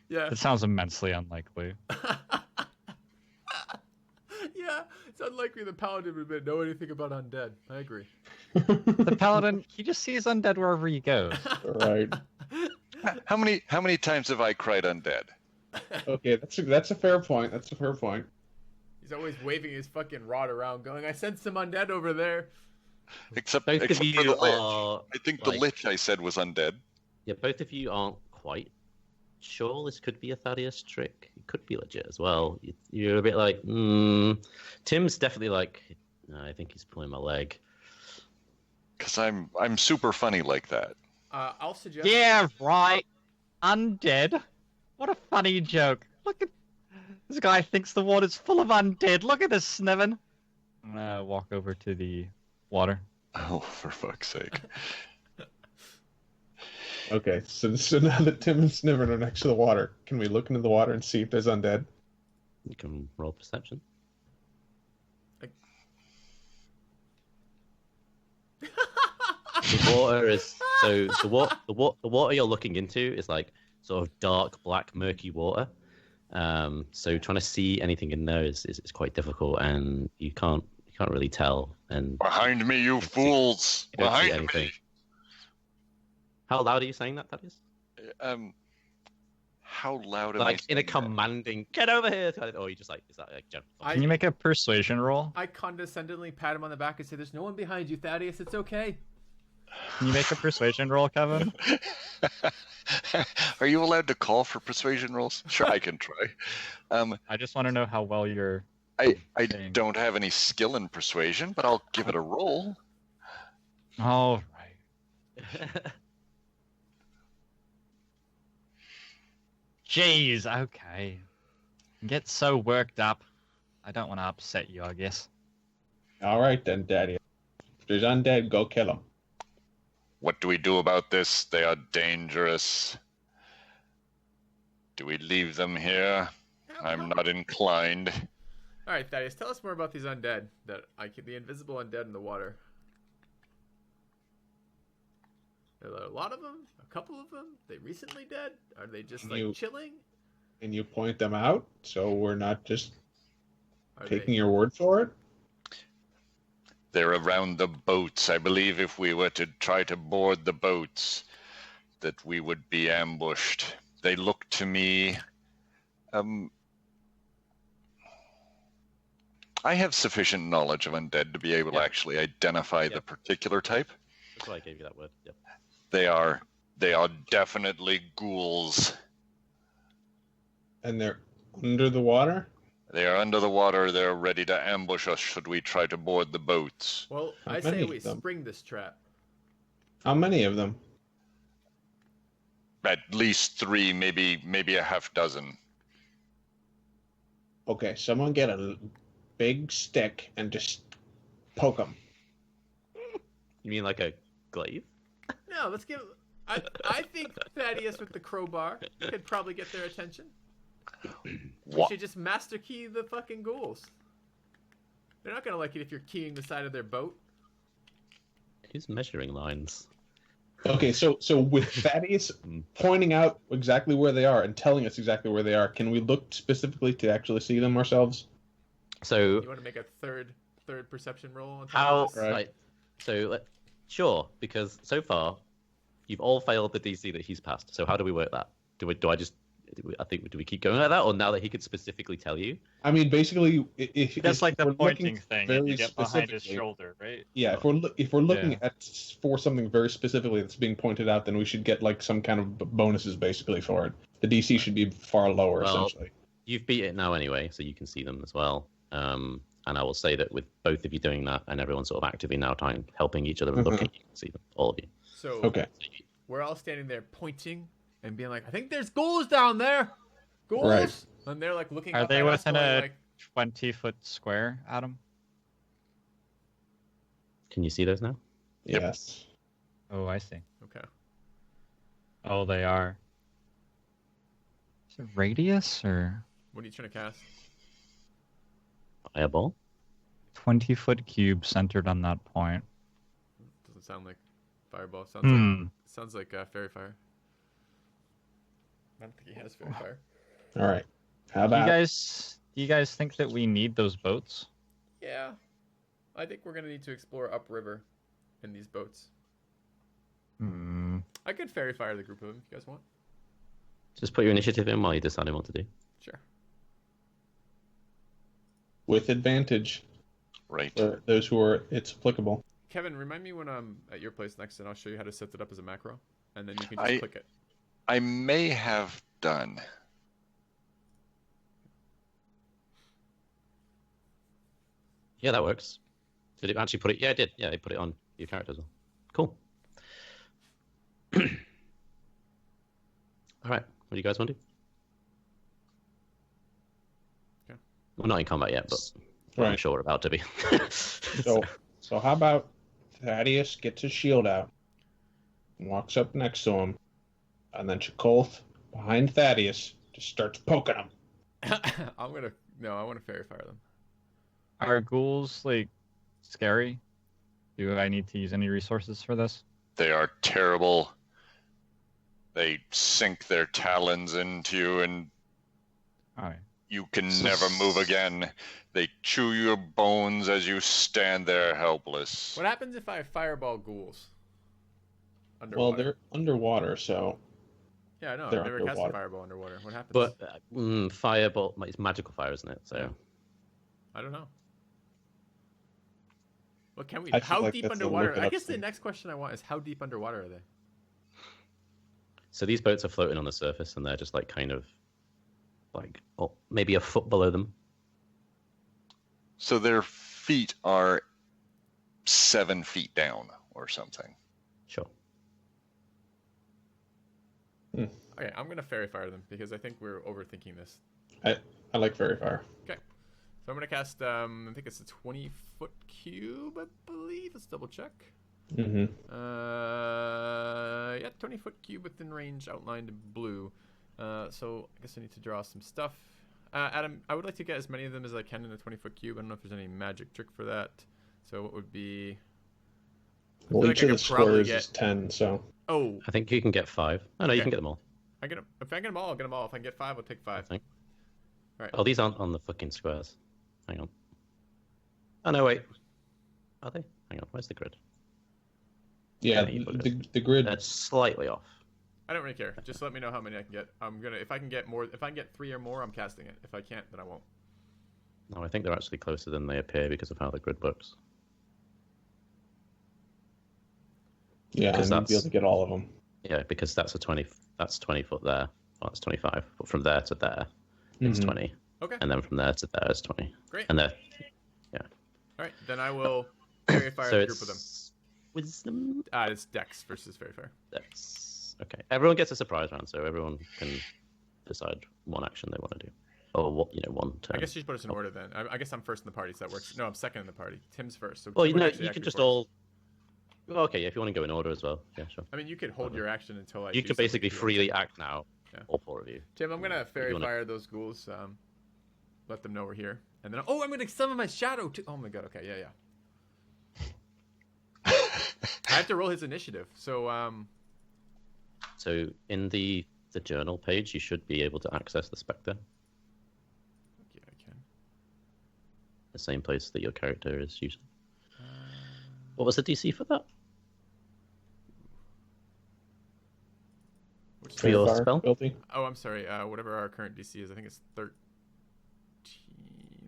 A: Yeah.
C: It sounds immensely unlikely.
A: Yeah, it's unlikely the paladin would know anything about undead. I agree.
C: The paladin, he just sees undead wherever he goes.
B: Right.
E: How many times have I cried undead?
B: Okay, that's a fair point. That's a fair point.
A: He's always waving his fucking rod around, going, "I sense some undead over there."
E: Except
D: Both of
E: for the
D: you
E: lich.
D: are.
E: I think
D: like-
E: the lich I said was undead.
D: Yeah, both of you aren't quite sure this could be a Thaddeus trick. It could be legit as well. You're a bit like, Tim's definitely like, "No, I think he's pulling my leg."
E: Because I'm super funny like that.
A: I'll suggest.
C: Yeah, right. Undead? What a funny joke. Look at... This guy thinks the water's full of undead. Look at this, Sniven. I'm gonna walk over to the water.
E: Oh, for fuck's sake.
B: Okay, so now that Tim and Sniven are next to the water, can we look into the water and see if there's undead?
D: You can roll perception. The water is so the water you're looking into is like sort of dark, black, murky water. So trying to see anything in there is quite difficult, and you can't really tell. And
E: Behind me, you fools!
D: you don't see
E: Behind
D: anything.
E: me!
D: How loud are you saying that is?
E: How loud am I
D: Like in a
E: saying that?
D: commanding, get over here, or you just like, is that like general?
C: Can you make a persuasion roll?
A: I condescendingly pat him on the back and say, "There's no one behind you, Thaddeus. It's okay."
C: Can you make a persuasion roll, Kevin?
E: Are you allowed to call for persuasion rolls? Sure, I can try.
C: I just want to know how well you're...
E: I
C: Dang.
E: don't have any skill in persuasion, but I'll give it a roll.
C: All right. Jeez, okay. Get so worked up. I don't want to upset you, I guess.
B: All right then, Daddy. If there's undead, go kill them.
E: What do we do about this? They are dangerous. Do we leave them here? I'm not inclined.
A: All right, Thaddeus, tell us more about these undead. The invisible undead in the water. Are there a lot of them? A couple of them? They recently dead? Are they just like
B: You-
A: chilling?
B: And you point them out, so we're not just
A: Are
B: taking
A: they,
B: your word for it.
E: They're around the boats. I believe if we were to try to board the boats, that we would be ambushed. They look to me... I have sufficient knowledge of undead to be able to actually identify the particular type.
D: That's why I gave you that word. Yep.
E: They are definitely ghouls.
B: And they're under the water?
E: They are under the water. They're ready to ambush us should we try to board the boats.
A: Well,
B: How
A: I say
B: many
A: we
B: of them?
A: spring this trap.
B: How many of them?
E: At least 3, maybe a half dozen.
B: Okay, someone get a big stick and just poke them.
D: You mean like a glaive?
A: No, let's give. I think Thaddeus with the crowbar could probably get their attention. We
E: What?
A: should just master key the fucking ghouls. They're not gonna like it if you're keying the side of their boat.
D: Who's measuring lines?
B: Okay, so with Thaddeus pointing out exactly where they are and telling us exactly where they are, can we look specifically to actually see them ourselves?
D: So
A: You want to make a third perception roll on top
D: how?
A: of this?
B: Right.
D: Right. So sure, because so far you've all failed the DC that he's passed. So how do we work that? Do we keep going like that, or now that he could specifically tell you?
B: I mean, basically, if
C: That's like the
B: we're looking
C: pointing thing,
B: very
C: and you get behind his
B: specifically-
C: shoulder, right?
B: Yeah, if we're looking
C: Yeah.
B: at for something very specifically that's being pointed out, then we should get like some kind of bonuses basically for it. The DC should be far lower,
D: Well,
B: essentially.
D: You've beat it now anyway, so you can see them as well. And I will say that with both of you doing that, and everyone sort of actively now helping each other and looking, you can see them, all of you.
A: So
B: Okay.
A: we're all standing there pointing and being like, "I think there's ghouls down there, ghouls,"
B: Right.
A: and they're like looking.
C: Are
A: up
C: they
A: at us
C: within
A: going,
C: a
A: like,
C: 20-foot square, Adam?
D: Can you see those now?
E: Yep.
B: Yes.
C: Oh, I see.
A: Okay.
C: Oh, they are. Is it radius or
A: What are you trying to cast?
D: Fireball.
C: 20-foot cube centered on that point?
A: Doesn't sound like fireball. Sounds like fairy fire. I don't think he has fairy fire.
B: All right. How
C: Do
B: about
C: you guys think that we need those boats?
A: Yeah, I think we're gonna need to explore upriver in these boats.
C: Hmm.
A: I could fairy fire the group of them if you guys want.
D: Just put your initiative in while you're deciding what to do.
A: Sure.
B: with advantage
E: Right.
B: for those who are it's applicable?
A: Kevin, remind me when I'm at your place next, and I'll show you how to set it up as a macro, and then you can just click it.
E: I may have done.
D: Yeah, that works. Did it actually put it? Yeah, it did. Yeah, they put it on your character as well. Cool. All right. What do you guys want to do?
A: Okay.
D: We're not in combat yet, but I'm
B: Right.
D: sure we're about to be.
B: So how about Thaddeus gets his shield out, walks up next to him, and then Chakolth behind Thaddeus just starts poking him.
A: I want to fairy fire them.
C: Are ghouls like scary? Do I need to use any resources for this?
E: They are terrible. They sink their talons into you and
C: Alright.
E: you can never move again. They chew your bones as you stand there helpless.
A: What happens if I fireball ghouls?
B: Well,
A: Underwater.
B: they're underwater, so
A: Yeah, I know.
B: they're
A: I've never cast a
B: underwater.
A: fireball underwater. What happens?
D: But fireball, it's magical fire, isn't it? So
A: I don't know. What can we?
B: I feel
A: How
B: like
A: deep
B: that's a
A: underwater?
B: look it
A: I
B: up
A: guess the
B: thing.
A: next question I want is how deep underwater are they?
D: So these boats are floating on the surface, and they're just like kind of like maybe a foot below them.
E: So their feet are 7 feet down or something.
D: Sure.
A: Okay, I'm gonna fairy fire them because I think we're overthinking this.
B: I like Fairy Fire.
A: Okay, so I'm gonna cast. I think it's a 20-foot cube, I believe. Let's double check.
B: Mm-hmm.
A: Yeah, 20-foot cube within range, outlined in blue. So I guess I need to draw some stuff. Adam, I would like to get as many of them as I can in a 20-foot cube. I don't know if there's any magic trick for that. So what would be?
B: Well,
A: feel
B: each
A: like I
B: of the
A: could probably
B: squares
A: get-
B: is 10, so
A: Oh,
D: I think you can get 5. Oh no, you
A: Okay.
D: can get them all.
A: if I get them all, I'll get them all. If I can get 5, I'll take 5.
D: I think.
A: Right.
D: Oh, these aren't on the fucking squares. Hang on. Oh no, wait. Are they? Hang on, where's the grid?
B: Yeah,
D: Yeah, you put
B: the grid.
D: That's slightly off.
A: I don't really care. Just let me know how many I can get. If I can get more, if I can get 3 or more, I'm casting it. If I can't, then I won't.
D: No, I think they're actually closer than they appear because of how the grid works.
B: Yeah, and
D: Because
B: you'd be able
D: that's-
B: to get all of them.
D: Yeah, because that's 20 foot there. Well, that's 25. But from there to there, it's
B: Mhm.
D: 20.
A: Okay.
D: And then from there to there is 20.
A: Great.
D: And there,
A: All right, then I will fairy fire
D: so
A: the group of them.
D: it's wisdom.
A: It's Dex versus fairy fire.
D: That's okay. Everyone gets a surprise round, so everyone can decide one action they want to do, or what one turn.
A: I guess you should put us in order then. I guess I'm first in the party, so that works. No, I'm second in the party. Tim's first. So
D: Well,
A: Tim would
D: you
A: actually
D: can
A: act
D: just
A: before us.
D: all. Well, okay, yeah, if you want to go in order as well, yeah, sure.
A: I mean, you could hold your action until I.
D: You
A: do
D: could
A: something
D: basically
A: if you want.
D: freely act now,
A: Yeah.
D: all 4 of you.
A: Tim, I'm gonna fairy
D: wanna-
A: fire those ghouls. Let them know we're here, and then I'm gonna summon my shadow too. Oh my god. Okay, yeah. I have to roll his initiative. So
D: So in the journal page, you should be able to access the spectre,
A: yeah, I can.
D: the same place that your character is using. What was the DC for that?
A: Which
D: For your
B: Fire,
D: spell?
B: Filthy.
A: Oh, I'm sorry. Whatever our current DC is, I think it's 13.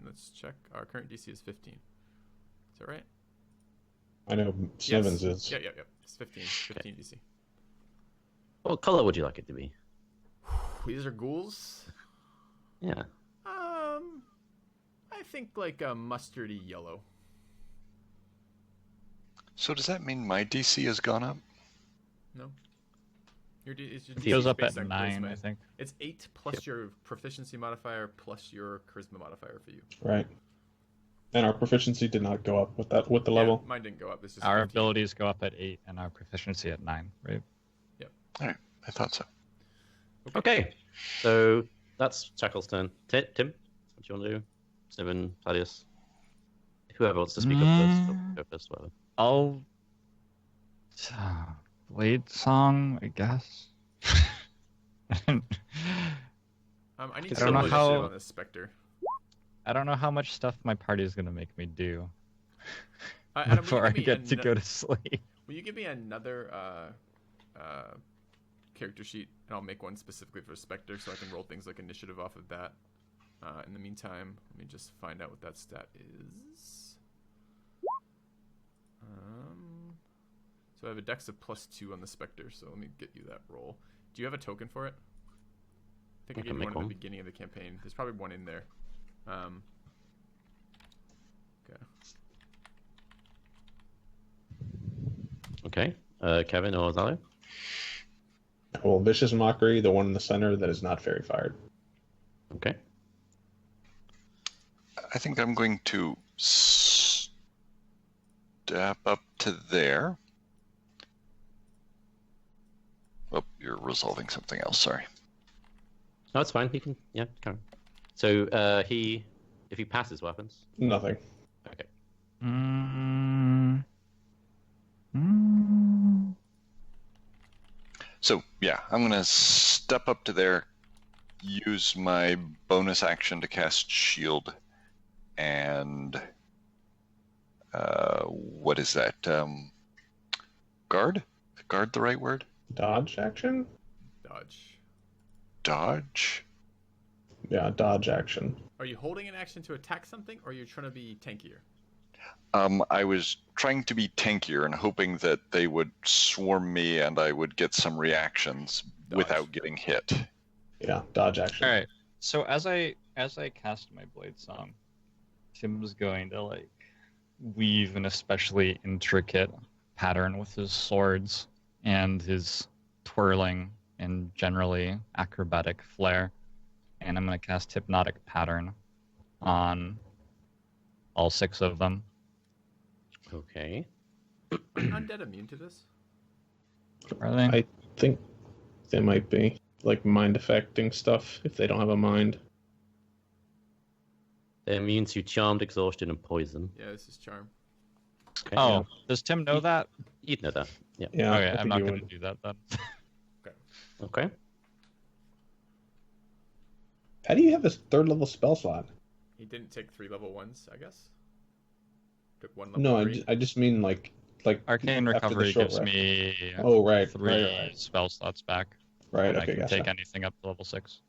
A: Let's check. Our current DC is 15. Is that right?
B: I know Sniven's is.
A: Yeah. It's 15. 15 DC.
D: What color would you like it to be?
A: These are ghouls.
D: Yeah.
A: I think like a mustardy yellow.
E: So does that mean my DC has gone up?
A: No. Your DC
C: It goes
A: is
C: up
A: based
C: at
A: on
C: 9,
A: charisma.
C: I think.
A: It's 8 plus your proficiency modifier plus your charisma modifier for you.
B: Right. And our proficiency did not go up with the level.
A: Yeah, mine didn't go up. It's just
C: Our
A: 15.
C: abilities go up at 8 and our proficiency at 9, right?
E: All right, I thought so.
D: Okay, so that's Chakolth's turn. Tim, what do you want to do? Sniven, Thaddeus, whoever wants to speak up first, or go first, whatever.
C: I'll Blade Song, I guess.
A: I need
D: I
A: to
D: don't
A: roll
D: know
A: initiative
C: how-
A: on this specter.
C: I don't know how much stuff my party is gonna make me do
A: Adam, will you
C: before I
A: give me
C: get to
A: ano-
C: go to sleep.
A: Will you give me another character sheet, and I'll make one specifically for Spectre, so I can roll things like initiative off of that. In the meantime, let me just find out what that stat is. So I have a dex of +2 on the Spectre, so let me get you that roll. Do you have a token for it? I think I
D: I
A: gave
D: can
A: you
D: make
A: one at
D: one.
A: the beginning of the campaign. There's probably one in there. Okay.
D: Okay, Kevin or Zalio?
B: Well, Vicious Mockery, the one in the center that is not fairy fired.
D: Okay.
E: I think I'm going to step up to there. Oh, you're resolving something else. Sorry.
D: No, it's fine. He can, yeah, carry on. So if he passes weapons,
B: Nothing.
D: okay.
C: Mm. Mm.
E: So yeah, I'm gonna step up to there, use my bonus action to cast Shield, and what is that? Guard? Is guard the right word?
B: Dodge action?
A: Dodge.
E: Dodge?
B: Yeah, dodge action.
A: Are you holding an action to attack something, or are you trying to be tankier?
E: I was trying to be tankier and hoping that they would swarm me and I would get some reactions
A: Dodge.
E: without getting hit.
B: Yeah, dodge action.
C: All right. So as I cast my Blade Song, Tim's going to like weave an especially intricate pattern with his swords and his twirling and generally acrobatic flair, and I'm going to cast Hypnotic Pattern on all 6 of them.
D: Okay.
A: Undead immune to this?
C: Are they?
B: I think they might be like mind affecting stuff if they don't have a mind.
D: They're immune to charmed, exhaustion, and poison.
A: Yeah, this is charm.
D: Okay,
C: Oh, does Tim know that?
D: you'd know that. Yeah.
B: Yeah,
C: Okay,
B: I
C: I'm
B: think
C: not
B: you
C: going to
B: would.
C: do that then.
D: Okay.
B: How do you have a third level spell slot?
A: He didn't take 3 level 1s, I guess. Took one level
B: No,
A: 3.
B: I just mean like
C: Arcane
B: after the
C: Recovery
B: short
C: gives
B: rest.
C: me
B: Oh, right.
C: 3
B: Right.
C: spell slots back.
B: Right.
C: And
B: Okay,
C: I can
B: gotcha.
C: take anything up to level 6.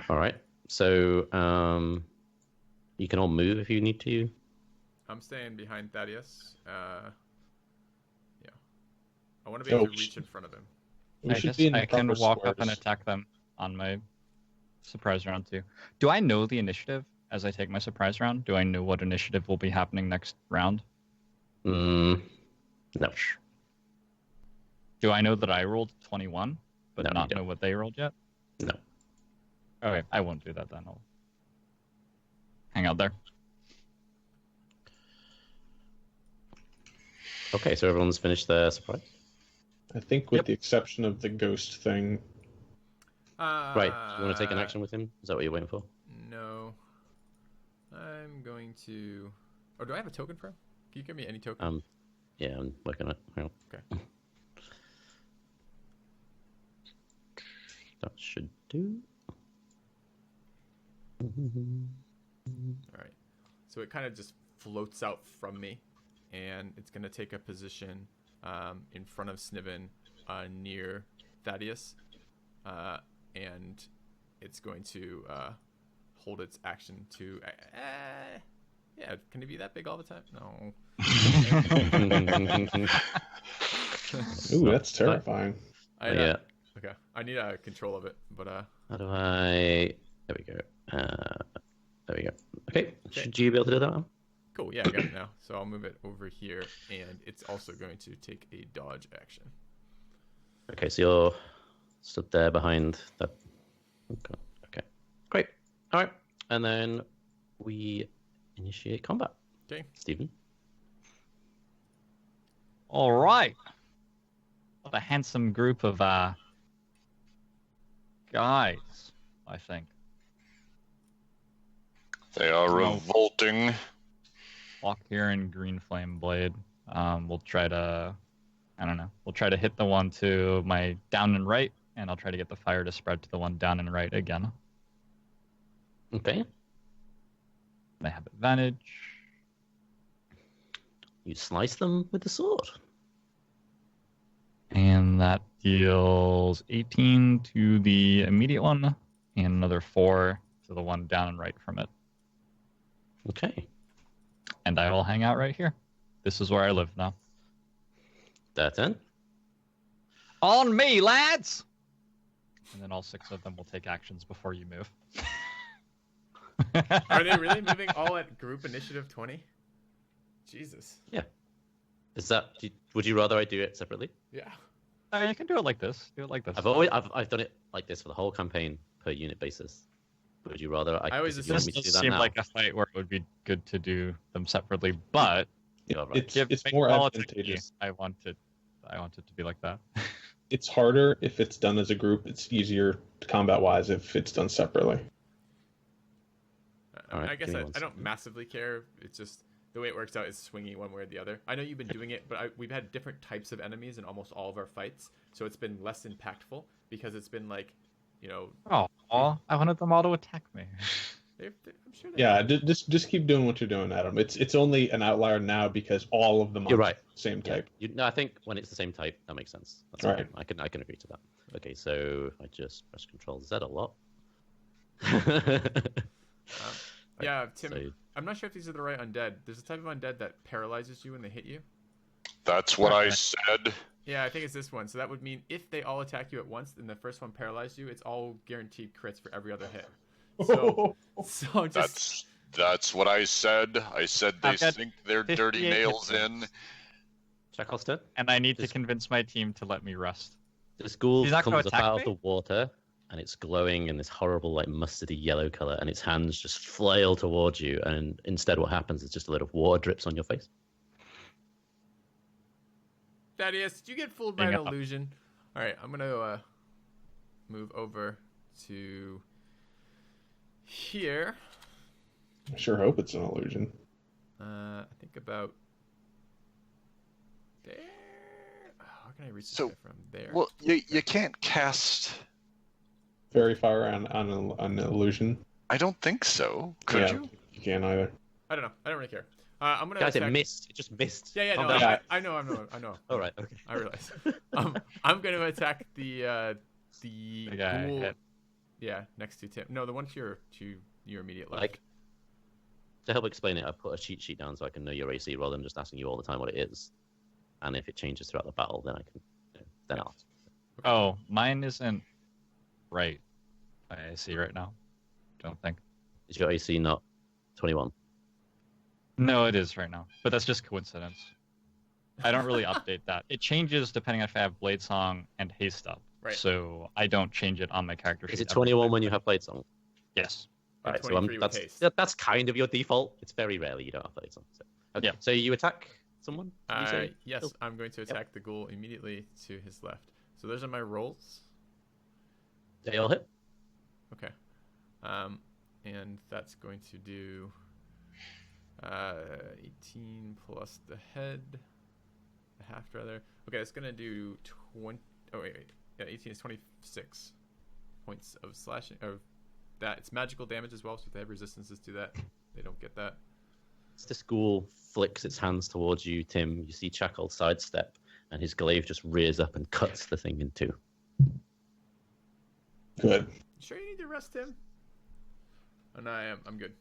D: All right. So you can all move if you need to.
A: I'm staying behind Thaddeus. Yeah. I want to be able to reach in front of him.
B: We should be in the
C: I can
B: proper
C: walk up and
B: squares.
C: attack them on my surprise round too. Do I know the initiative as I take my surprise round? Do I know what initiative will be happening next round?
D: No.
C: Do I know that I rolled 21, but
D: No, you
C: not
D: don't.
C: know what they rolled yet?
D: No.
C: Okay, I won't do that then. I'll hang out there.
D: Okay, so everyone's finished their surprise.
B: I think with
C: Yep.
B: the exception of the ghost thing.
D: Right. Do you want to take an action with him? Is that what you're waiting for?
A: No. I'm going to... Oh, do I have a token for him? Can you give me any token?
D: Yeah, I'm working on it. Hang on.
A: Okay.
D: That should do.
A: Alright. So it kind of just floats out from me, and it's going to take a position in front of Sniven near Thaddeus, and it's going to hold its action to... yeah, can it be that big all the time? No.
B: Ooh, that's terrifying.
D: Yeah.
A: Okay, I need control of it, but...
D: How do I... There we go. There we go. Okay. Should you be able to do that now?
A: Cool, yeah, I got it now. So I'll move it over here, and it's also going to take a dodge action.
D: Okay, so you're stood there behind that. Okay. Great. All right. And then we initiate combat.
A: Okay.
D: Stephen.
C: All right. What a handsome group of guys, I think.
E: They are revolting.
C: Walk here in Green Flame Blade. We'll try to, I don't know. We'll try to hit the one to my down and right, and I'll try to get the fire to spread to the one down and right again.
D: Okay.
C: They have advantage.
D: You slice them with the sword.
C: And that deals 18 to the immediate one, and another 4 to the one down and right from it.
D: Okay.
C: And I will hang out right here. This is where I live now.
D: That's it.
C: On me, lads! And then all 6 of them will take actions before you move.
A: Are they really moving all at group initiative 20? Jesus.
D: Yeah. Is that? Would you rather I do it separately?
A: Yeah.
C: You can do it like this. Do it like this.
D: I've done it like this for the whole campaign per unit basis. Would you rather?
A: I always
D: if you want
C: This
D: me to
C: does
D: do that
C: seem
D: now?
C: like a fight where it would be good to do them separately, but
D: You're right.
B: It's more
C: politically,
B: advantageous.
C: I want it to be like that.
B: It's harder if it's done as a group. It's easier combat-wise if it's done separately.
D: All right,
A: I guess
D: give me
A: I
D: one
A: don't
D: second.
A: massively care. It's just the way it works out is swingy one way or the other. I know you've been doing it, but we've had different types of enemies in almost all of our fights, so it's been less impactful because it's been like, you know...
C: Oh, I wanted them all to attack me.
A: I'm sure
B: Yeah, just keep doing what you're doing, Adam. It's only an outlier now because all of them
D: You're
B: are
D: right.
B: same
D: Yeah.
B: type.
D: No, I think when it's the same type, that makes sense. That's
B: Right.
D: fine. I can agree to that. Okay, so I just press Control Z a lot.
A: Yeah, Tim,
D: So-
A: I'm not sure if these are the right undead. There's a type of undead that paralyzes you when they hit you.
E: That's what I
C: Okay.
E: said.
A: Yeah, I think it's this one. So that would mean if they all attack you at once and the first one paralyzed you, it's all guaranteed crits for every other hit. So just...
E: That's what I said. I said they
C: I've got
E: sink their dirty
C: 58
E: nails
C: hit
E: in.
D: Chakolth's turn.
C: And I need to
D: Just-
C: convince my team to let me rest.
D: This ghoul
C: He's not gonna
D: comes up
C: attack
D: out
C: me?
D: of the water, and it's glowing in this horrible, like mustardy yellow color, and its hands just flail towards you. And instead, what happens is just a little water drips on your face.
A: Thaddeus, did you get fooled by
C: Hang
A: an
C: up.
A: illusion? All right, I'm gonna move over to here.
B: I sure hope it's an illusion.
A: I think about there. Oh, how can I reach this
F: So,
A: guy from there?
F: Well, you can't cast.
B: Very far on an illusion.
F: I don't think so. Could
B: Yeah,
F: you?
B: You can't either.
A: I don't know. I don't really care. I'm gonna
D: Guys,
A: attack...
D: it missed. It just missed.
A: Yeah,
D: Calm
A: no,
D: down.
A: I know.
D: All right, okay.
A: I realize. I'm gonna attack the
C: guy
A: ghoul.
C: hit.
A: Yeah, next to Tim. No, the one to your immediate left.
D: Like, to help explain it, I put a cheat sheet down so I can know your AC rather than just asking you all the time what it is. And if it changes throughout the battle, then I can, then I'll.
C: Oh, mine isn't right. I see right now. Don't think.
D: Is your AC not 21?
C: No, it is right now, but that's just coincidence. I don't really update that. It changes depending on if I have Blade Song and Haste up.
A: Right.
C: So I don't change it on my character sheet.
D: Is it
C: every
D: 21
C: time.
D: when you have Blade Song?
C: Yes.
A: And
D: Right, so
A: 23 with haste.
D: that's kind of your default. It's very rarely you don't have Blade Song. So, okay.
C: Yeah.
D: So you attack someone? Did you say?
A: Yes,
D: Cool.
A: I'm going to attack the ghoul immediately to his left. So those are my rolls.
D: They all hit.
A: Okay. And that's going to do 18 plus the head, the half rather. Okay, it's gonna do 20. Oh wait. Yeah, 18 is 26 points of slashing. Of that, it's magical damage as well. So if they have resistances to that, they don't get that.
D: As this ghoul flicks its hands towards you, Tim, you see Chakolth sidestep, and his glaive just rears up and cuts the thing in two.
B: Good.
A: Sure, you need to rest him. And I'm good.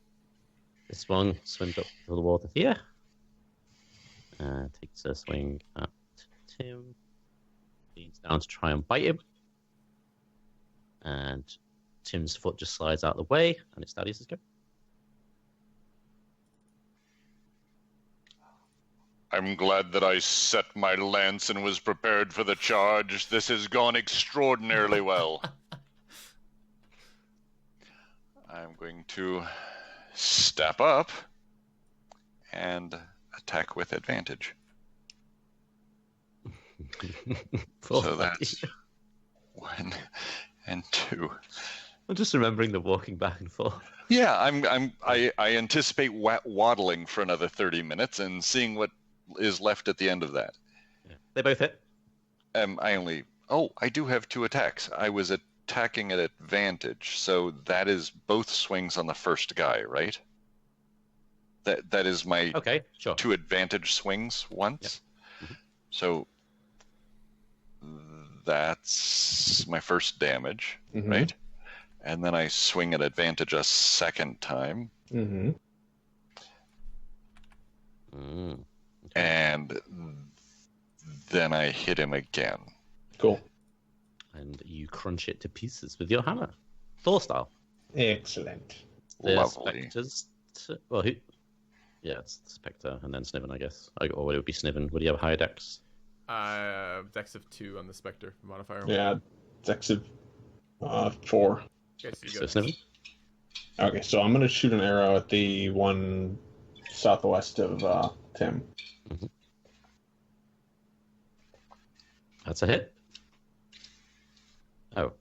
D: This one swims up to the water here. Takes a swing at Tim. Leans down to try and bite him. And Tim's foot just slides out of the way, and it's Thaddeus' go.
E: I'm glad that I set my lance and was prepared for the charge. This has gone extraordinarily well. I'm going to step up and attack with advantage. So that's 1 and 2.
D: I'm just remembering the walking back and forth.
E: Yeah, I anticipate waddling for another 30 minutes and seeing what is left at the end of that.
D: Yeah. They both hit.
E: I do have 2 attacks. I was attacking at advantage, so that is both swings on the first guy, right? That is my
D: Okay, sure.
E: 2 advantage swings once.
D: Yep. Mm-hmm.
E: So that's my first damage, right? And then I swing at advantage a second time.
B: Mm-hmm.
D: Mm.
E: And then I hit him again.
B: Cool.
D: And you crunch it to pieces with your hammer. Thor style.
B: Excellent.
D: The
E: Lovely.
D: Spectres. Well, who? Yeah, it's the Spectre and then Sniven, I guess. Or it would be Sniven. Would you have higher dex?
A: Dex of 2 on the Spectre modifier.
B: Yeah, Dex of 4.
A: Okay, so you
D: So
A: go.
D: Sniven.
B: Okay, so I'm gonna shoot an arrow at the one southwest of Tim.
D: Mm-hmm. That's a hit. Oh,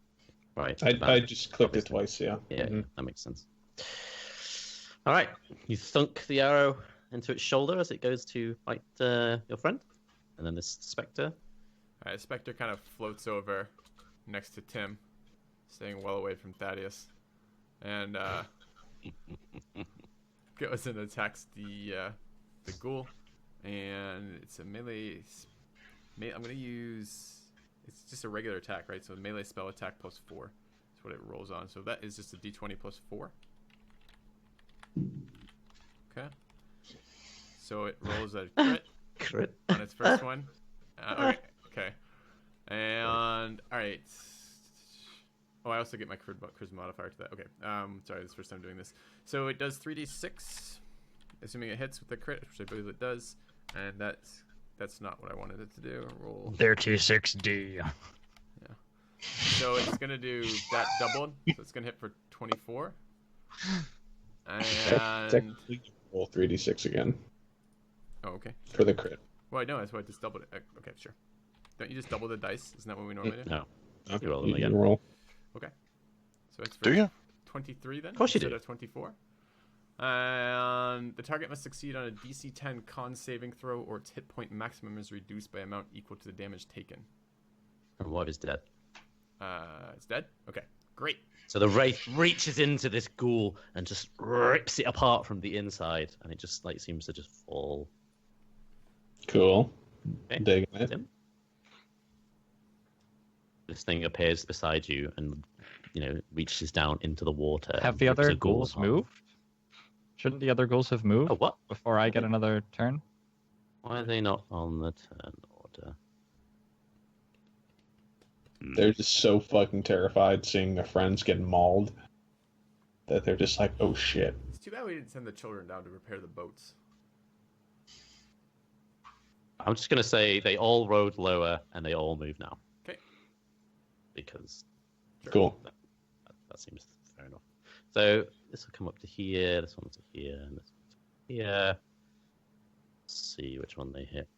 D: right.
B: I just clicked it twice. Yeah.
D: Yeah,
B: Mhm.
D: that makes sense. All right, you thunk the arrow into its shoulder as it goes to fight your friend, and then this Spectre.
A: Alright, Spectre kind of floats over next to Tim, staying well away from Thaddeus, and goes and attacks the ghoul, and it's a melee. I'm gonna use. It's just a regular attack, right? So melee spell attack plus 4 is what it rolls on. So that is just a d20 plus 4. Okay. So it rolls a crit on its first one. Okay. And all right. Oh, I also get my charisma modifier to that. Okay. Sorry, this is the first time doing this. So it does 3d6, assuming it hits with the crit, which I believe it does. And that's not what I wanted it to do. Roll.
C: 36D.
A: Yeah. So it's gonna do that doubled. So it's gonna hit for 24. And
B: Technically, roll 3d6 again
A: oh, okay.
B: for the crit.
A: Well, no, that's why I just doubled it. Okay, sure. Don't you just double the dice? Isn't that what we normally do?
D: No.
B: Okay,
D: You roll them
B: you
D: again.
B: can roll.
A: Okay. So it's for
E: Do you?
A: 23 then?
D: Of course you
A: instead
D: do.
A: of 24. And the target must succeed on a DC 10 con saving throw, or its hit point maximum is reduced by amount equal to the damage taken.
D: And what is dead?
A: It's dead? Okay. Great.
D: So the wraith reaches into this ghoul and just rips it apart from the inside, and it just like seems to just fall.
B: Cool.
D: Okay.
B: Digging it.
D: Tim? This thing appears beside you and, reaches down into the water.
C: Have
D: and
C: the
D: rips
C: other
D: a ghoul
C: ghouls
D: apart.
C: moved? Shouldn't the other ghouls have moved
D: Oh, what?
C: before I get another turn?
D: Why are they not on the turn order?
B: They're just so fucking terrified seeing their friends get mauled that they're just like, oh shit.
A: It's too bad we didn't send the children down to repair the boats.
D: I'm just going to say they all rode lower and they all move now.
A: Okay.
D: Because
B: Cool.
D: that seems fair enough. So this will come up to here, this one to here, and this one to here. Let's see which one they hit.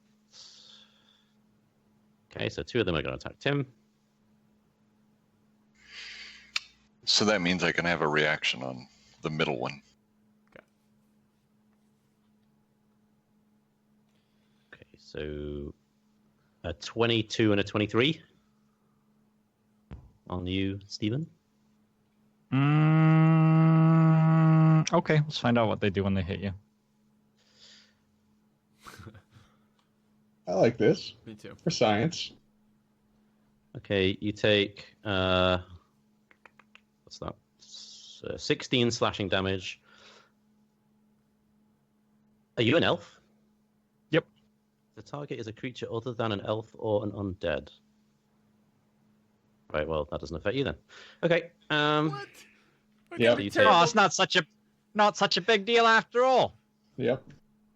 D: Okay, so 2 of them are going to attack Tim.
E: So that means I can have a reaction on the middle one.
D: Okay, so a 22 and a 23 on you, Stephen.
C: Okay, let's find out what they do when they hit you.
B: I like this.
A: Me too.
B: For science.
D: Okay, you take what's that? 16 slashing damage. Are you an elf?
C: Yep.
D: The target is a creature other than an elf or an undead. Right, well, that doesn't affect you then. Okay.
A: What?
B: Yep.
A: Okay,
D: You
A: terrible.
C: Oh, it's not such a big deal after all.
B: Yep.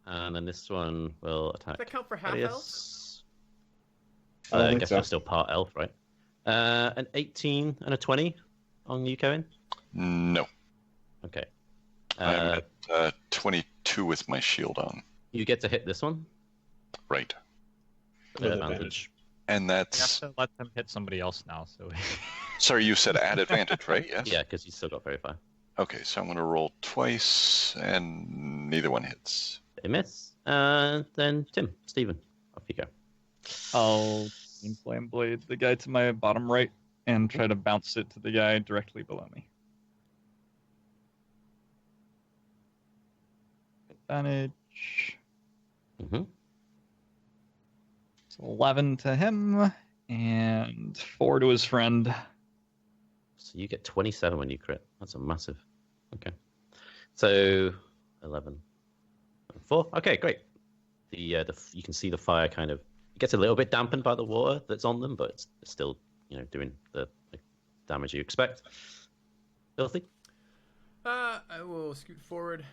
D: And then this one will attack.
A: Does that count for half elf?
D: Thaddeus.
B: I don't
D: I
B: think
D: guess
B: so.
D: you're still part elf, right? An 18 and a 20 on you, Kevin?
E: No.
D: Okay.
E: I'm at 22 with my shield on.
D: You get to hit this one.
E: Right.
B: With
D: Advantage.
E: And
C: We have
E: that's...
C: to let them hit somebody else now. So
E: Sorry, you said at advantage, right? Yes?
D: Yeah, because you still got very far.
E: Okay, so I'm going to roll twice, and neither one hits.
D: They miss. Then Tim, Stephen, off you go.
C: I'll flame blade the guy to my bottom right and try to bounce it to the guy directly below me. Advantage.
D: Mm-hmm.
C: So 11 to him and 4 to his friend.
D: So you get 27 when you crit. That's a massive. Okay. So 11 and 4. Okay, great. You can see the fire kind of it gets a little bit dampened by the water that's on them, but it's still doing the damage you expect. Filthy.
A: I will scoot forward,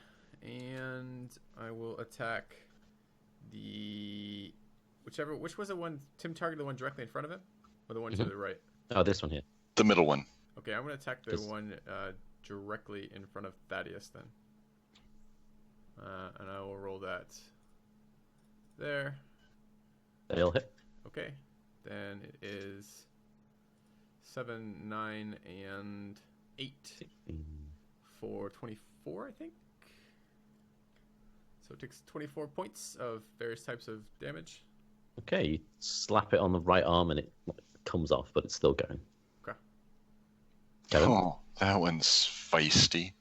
A: and I will attack which was the one Tim targeted, the one directly in front of him, or the one to the right?
D: Oh, this one here.
E: The middle one.
A: Okay, I'm gonna attack the
D: This-
A: one directly in front of Thaddeus then, and I will roll that there.
D: They'll hit.
A: Okay, then it is 7, 9, and 8 for 24, I think. So it takes 24 points of various types of damage.
D: Okay, you slap it on the right arm and it comes off, but it's still going.
A: Okay.
D: Kevin?
E: Oh, that one's feisty.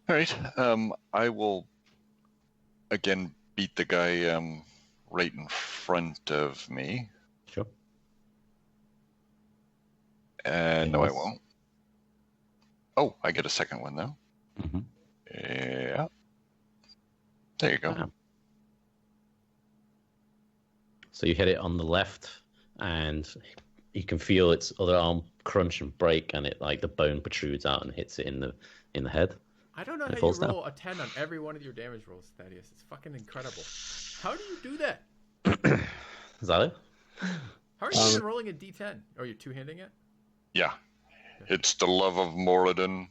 E: All right. I will again beat the guy right in front of me.
D: Sure.
E: No, I
D: Yes.
E: won't. Oh, I get a second one though.
D: Mm-hmm.
E: Yeah. There you go.
D: Wow. So you hit it on the left, and you can feel its other arm crunch and break, and it like the bone protrudes out and hits it in the head.
A: I don't know
D: And it
A: how you
D: falls down.
A: roll a 10 on every one of your damage rolls, Thaddeus. It's fucking incredible. How do you do that?
D: Is that it?
A: How are you even rolling a d10? Are you two-handing it?
E: Yeah. It's the love of Moradin.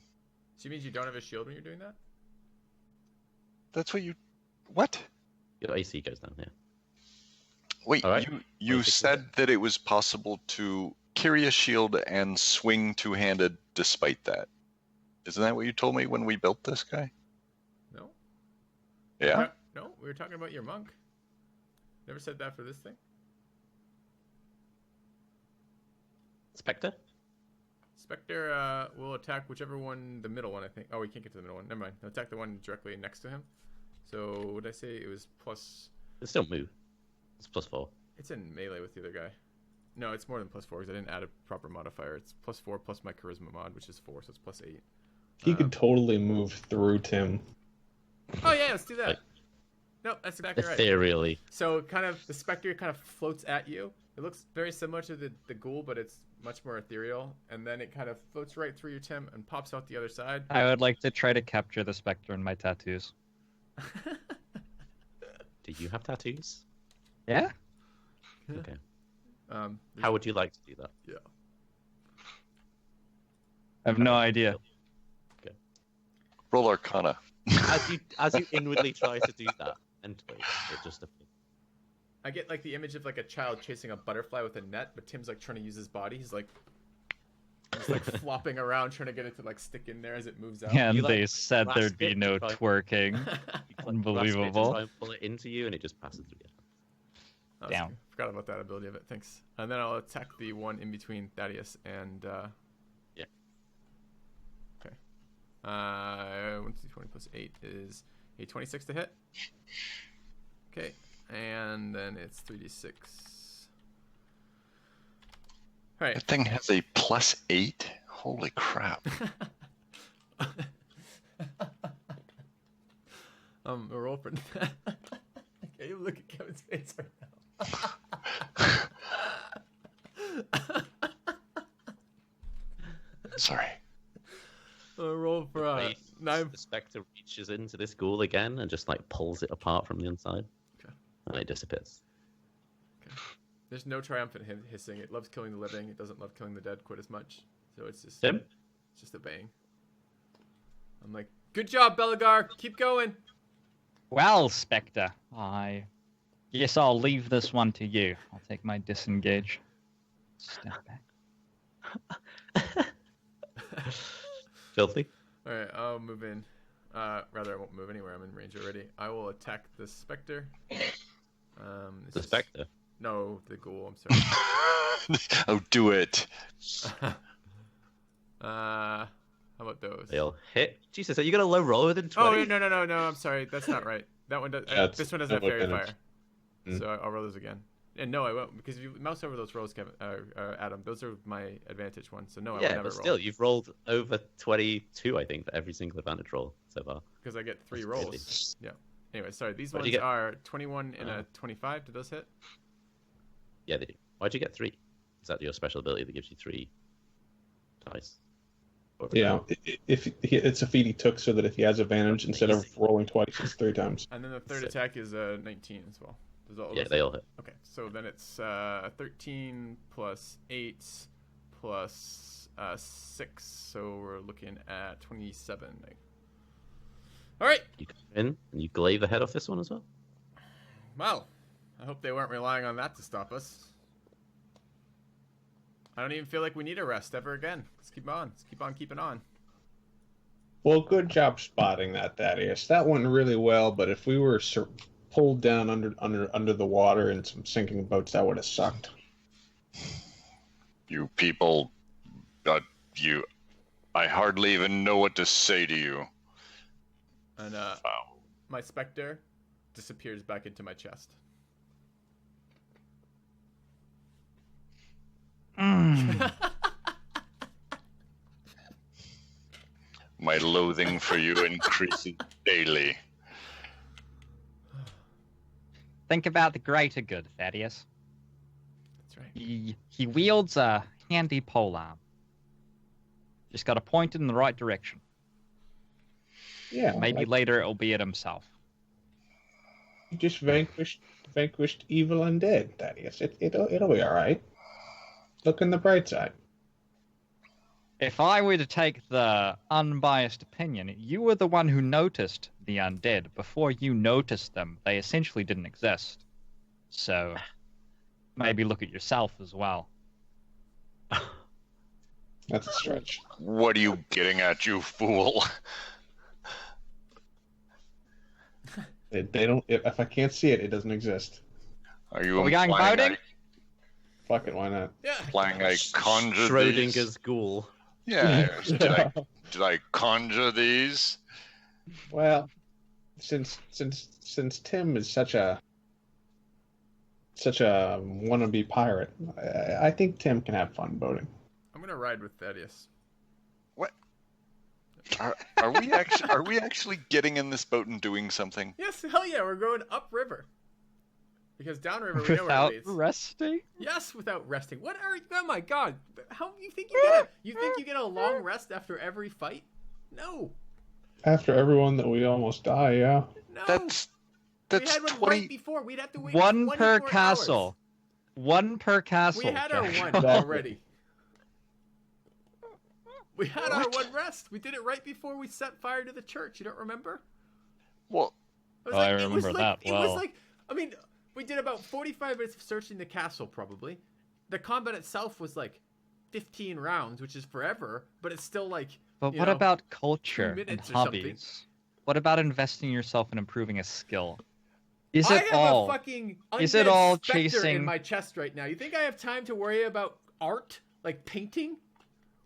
A: So you means you don't have a shield when you're doing that?
E: That's what you... What?
D: Your AC goes down. Yeah.
E: Wait,
D: All right.
E: you
D: Wait,
E: said that it was possible to carry a shield and swing two-handed despite that. Isn't that what you told me when we built this guy?
A: No?
E: Yeah?
A: No, we were talking about your monk. Never said that for this thing?
D: Spectre.
A: Spectre will attack whichever one, the middle one, I think. Oh, we can't get to the middle one. Never mind. He'll attack the one directly next to him. So, what did I say? It was plus...
D: It's still move. It's +4.
A: It's in melee with the other guy. No, it's more than +4 because I didn't add a proper modifier. It's +4 plus my charisma mod, which is 4, so it's +8.
B: He could totally move through Tim.
A: Oh yeah, let's do that.
D: Like,
A: no, that's exactly right.
D: Ethereally.
A: So kind of the specter kind of floats at you. It looks very similar to the ghoul, but it's much more ethereal. And then it kind of floats right through you, Tim, and pops out the other side.
C: I would like to try to capture the specter in my tattoos.
D: Do you have tattoos?
C: Yeah?
D: Okay.
A: There's-
D: How would you like to do that?
A: Yeah.
C: I have no idea.
F: Roll Arcana.
D: As you inwardly try to do that, mentally, it just appears.
A: I get like the image of like a child chasing a butterfly with a net, but Tim's like trying to use his body. He's like flopping around trying to get it to like stick in there as it moves out.
C: And
D: You, like,
C: they said
D: grasp
C: there'd be
D: it
C: no
D: to try-
C: twerking.
D: You, like,
C: Unbelievable.
D: grasp it to try and pull it into you, and it just passes through your hand.
A: Oh,
C: Down.
A: Forgot about that ability of it. Thanks. And then I'll attack the one in between Thaddeus and.
D: Yeah.
A: Okay. 1d20 plus 8 is a 26 to hit. Okay, and then it's 3d6. All right.
F: That thing has a +8. Holy crap.
A: A roll for that. I can't even look at Kevin's face right now.
F: Sorry.
A: A roll for
D: The
A: 9.
D: spectre reaches into this ghoul again and just like pulls it apart from the inside.
A: Okay.
D: And it disappears.
A: There's no triumphant hissing. It loves killing the living. It doesn't love killing the dead quite as much. So it's just
D: Tim?
A: it's just obeying. I'm like, good job, Belagar. Keep going.
C: Well, Spectre, I guess I'll leave this one to you. I'll take my disengage. Step back.
D: Filthy?
A: All right, I'll move in. Rather, I won't move anywhere. I'm in range already. I will attack the specter. This
D: The
A: is-
D: spectre?
A: No, the ghoul. I'm sorry.
F: Oh, do it.
A: How about those?
D: They'll hit. Jesus, are you going to low roll within 20?
A: Oh no! I'm sorry. That's not right. That one does.
B: Yeah,
A: this one doesn't have
B: no
A: fairy
B: advantage.
A: fire.
B: Mm.
A: So I'll roll those again. And no, I won't because if you mouse over those rolls, Kevin, Adam, those are my advantage ones. So no, I will
D: Yeah,
A: never
D: but
A: roll
D: still, you've rolled over 22, I think, for every single advantage roll so far.
A: because I get 3
D: That's
A: rolls.
D: really-
A: Yeah. Anyway, sorry. These
D: What'd
A: ones
D: you get?
A: are 21 and
D: Oh.
A: a 25. Do those hit?
D: Yeah, they do. Why'd you get 3? Is that your special ability that gives you 3 dice? Or-
B: Yeah, it's a feat he took so that if he has advantage, instead of rolling twice, it's 3 times.
A: And then the third
D: Sick.
A: attack is 19 as well. Does all
D: Yeah,
A: those
D: they
A: hit?
D: all hit.
A: Okay, so then it's 13 plus 8 plus 6, so we're looking at 27. All right.
D: You come in and you glaive the head off this one as well.
A: Well, I hope they weren't relying on that to stop us. I don't even feel like we need a rest ever again. Let's keep on. Let's keep on keeping on.
B: Well, good job spotting that, Thaddeus. That went really well, but if we were pulled down under the water in some sinking boats, that would have sucked.
E: You people, I hardly even know what to say to you.
A: And
E: Wow.
A: my specter disappears back into my chest.
E: My loathing for you increases daily.
C: Think about the greater good, Thaddeus.
A: That's right.
C: He wields a handy polearm. Just got to point it in the right direction.
B: Yeah,
C: Maybe later it'll be it himself.
B: you just vanquished evil undead, Thaddeus. It'll be all right. Look on the bright side.
C: If I were to take the unbiased opinion, you were the one who noticed the undead. Before you noticed them, they essentially didn't exist. So, maybe look at yourself as well.
B: That's a stretch.
E: What are you getting at, you fool?
B: They don't. If I can't see it, it doesn't exist.
E: Are you
C: Are we going
E: implying
C: voting?
B: Fuck it, why not?
A: Yeah.
E: I conjured these?
D: Schrodinger's ghoul.
E: Yeah. Did I conjure these?
B: Well, since Tim is such a wannabe pirate, I think Tim can have fun boating.
A: I'm gonna ride with Thaddeus.
E: What? Are we actually getting in this boat and doing something?
A: Yes, hell yeah, we're going upriver. Because downriver we know where it
C: Without
A: leads.
C: resting?
A: Yes, without resting. What are? Oh my god! How you think you get a long rest after every fight? No.
B: After everyone that we almost die, yeah.
A: No.
E: That's
A: we had one
E: 20.
A: right before. We'd have to wait
C: One per
A: 24
C: castle.
A: hours.
C: One per castle.
A: We had our
C: Jack.
A: one already. We had our one rest. We did it right before we set fire to the church. You don't remember?
E: Well,
A: It was
C: Oh, I remember that
A: It was
C: well.
A: like, I mean, we did about 45 minutes of searching the castle, probably. The combat itself was like 15 rounds, which is forever, but it's still like.
C: But
A: you
C: what
A: know,
C: about culture
A: 2
C: and
A: minutes or something.
C: hobbies? What about investing yourself in improving a skill? Is
A: I
C: it
A: have
C: all?
A: a fucking
C: is it
A: undead
C: all
A: specter in
C: chasing-
A: my chest right now. You think I have time to worry about art, like painting?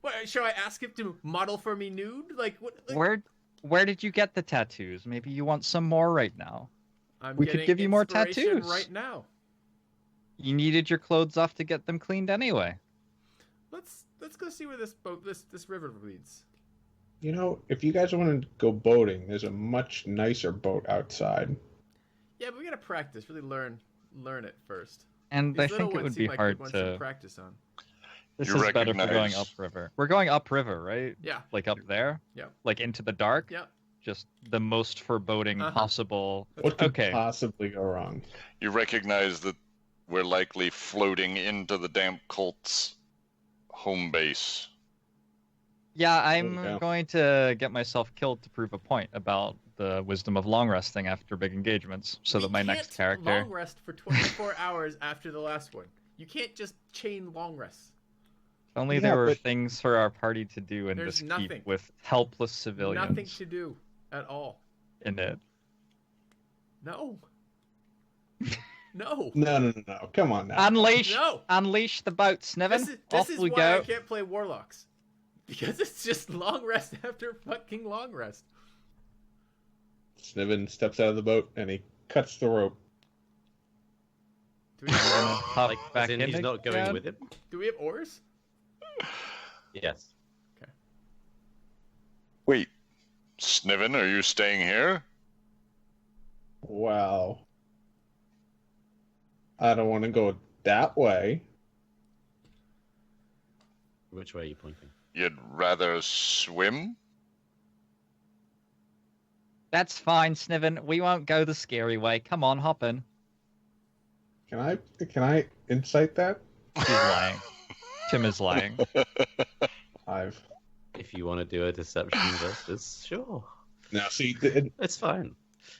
A: What, shall I ask him to model for me nude? Like what? Like,
C: Where did you get the tattoos? Maybe you want some more right now.
A: I'm
C: we could
A: getting
C: give you more
A: inspiration
C: tattoos.
A: right now.
C: You needed your clothes off to get them cleaned anyway.
A: Let's go see where this boat, this river leads.
B: You know, if you guys want to go boating, there's a much nicer boat outside.
A: Yeah, but we gotta practice. Really learn it first.
C: And
A: These
C: I
A: little
C: think it
A: ones
C: would
A: seem
C: be
A: like
C: hard
A: good ones to
C: to.
A: practice on.
C: This
E: You
C: is better for going
E: recognize-
C: upriver. We're going upriver, right?
A: Yeah.
C: Like up there?
A: Yeah.
C: Like into the dark?
A: Yeah.
C: Just the most foreboding
A: Uh-huh.
C: possible.
B: What could
C: Okay.
B: possibly go wrong?
E: you recognize that we're likely floating into the damp cult's home base.
C: Yeah,
B: we
C: I'm
B: go.
C: going to get myself killed to prove a point about the wisdom of long resting after big engagements, so
A: We
C: that my next
A: can't
C: character.
A: long rest for 24 hours after the last one. You can't just chain long rests.
C: Only
B: Yeah,
C: there were
B: but-
C: things for our party to do in
A: There's
C: this
A: nothing.
C: keep with helpless civilians
A: Nothing to do at all.
C: in it.
A: No. No.
B: No. Come on now.
C: Unleash!
A: No.
C: Unleash the boat, Sniven.
A: This
C: Off
A: is
C: we
A: why
C: go.
A: I can't play warlocks. Because it's just long rest after fucking long rest.
B: Sniven steps out of the boat and he cuts the rope.
A: Do we have,
C: Hop
D: Like,
C: back
D: as in
C: in
D: he's not going
C: again.
D: with him?
A: do we have oars?
D: Yes.
E: Wait, Sniven, are you staying here?
B: Wow. I don't want to go that way.
D: Which way are you pointing?
E: You'd rather swim?
C: That's fine, Sniven. We won't go the scary way. Come on, hop in.
B: Can I incite that?
C: He's lying. Tim is lying.
D: If you want to do a deception versus, sure.
B: Now see
D: It's fine.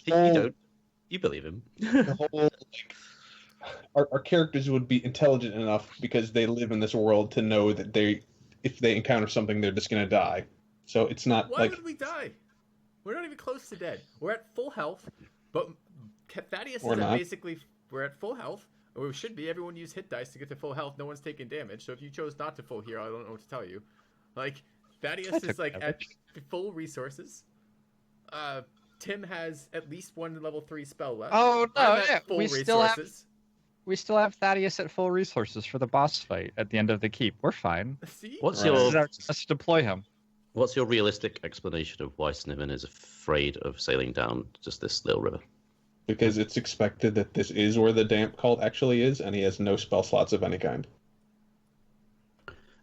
D: You
B: Oh.
D: don't. You believe him.
B: the whole like our characters would be intelligent enough because they live in this world to know that if they encounter something they're just gonna die. So it's not
A: Why
B: like
A: would we die? We're not even close to dead. We're at full health, but Thaddeus
B: We're
A: is
B: not.
A: basically we're at full health. Or we should be. Everyone use hit dice to get to full health. No one's taking damage. So if you chose not to full heal, I don't know what to tell you. Like Thaddeus
C: I
A: is
C: took
A: like at
C: damage.
A: full resources. Tim has at least one level 3 spell left.
C: Oh no,
A: I'm at
C: yeah,
A: full
C: we
A: resources.
C: still have Thaddeus at full resources for the boss fight at the end of the keep. We're fine.
A: See?
D: What's
B: Right.
C: This
D: your
C: is our chance to deploy him.
D: What's your realistic explanation of why Sniven is afraid of sailing down just this little river?
B: because it's expected that this is where the damp cult actually is, and he has no spell slots of any kind.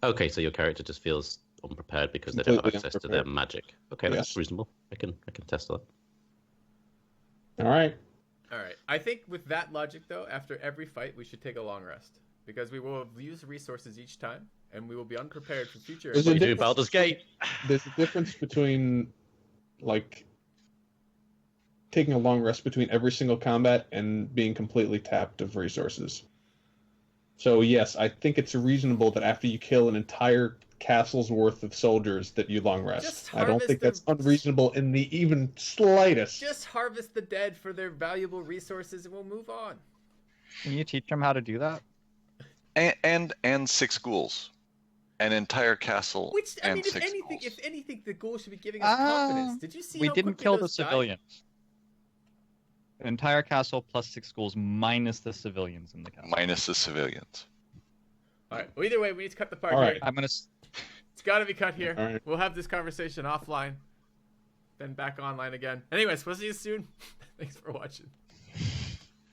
D: Okay, so your character just feels unprepared because they don't have
B: Completely
D: access to their
B: unprepared.
D: magic. Okay, that's
B: Yes.
D: reasonable. I can test that.
B: All right.
A: All right. I think with that logic, though, after every fight, we should take a long rest because we will use resources each time, and we will be unprepared for future.
B: There's
D: What
B: a
D: you do,
B: difference
D: Baldur's Gate.
B: There's a difference between, like, taking a long rest between every single combat and being completely tapped of resources. So yes, I think it's reasonable that after you kill an entire castle's worth of soldiers that you long rest.
A: Just
B: I don't
A: harvest
B: think that's
A: the-
B: unreasonable in the even slightest.
A: Just harvest the dead for their valuable resources, and we'll move on.
C: Can you teach him how to do that?
F: And 6 ghouls. An entire castle
A: Which I
F: and
A: mean, if
F: 6
A: anything,
F: ghouls.
A: the goal should be giving us confidence. Did you see?
C: We
A: how
C: didn't
A: quickly
C: kill the
A: those died?
C: civilians. Entire castle plus 6 schools minus the civilians in the castle.
F: Minus the civilians.
A: All right. Well, either way, we need to cut the part
B: All
A: here.
B: right.
C: I'm gonna.
A: It's got to be cut here.
B: All right.
A: We'll have this conversation offline, then back online again. Anyways, we'll see you soon. Thanks for watching.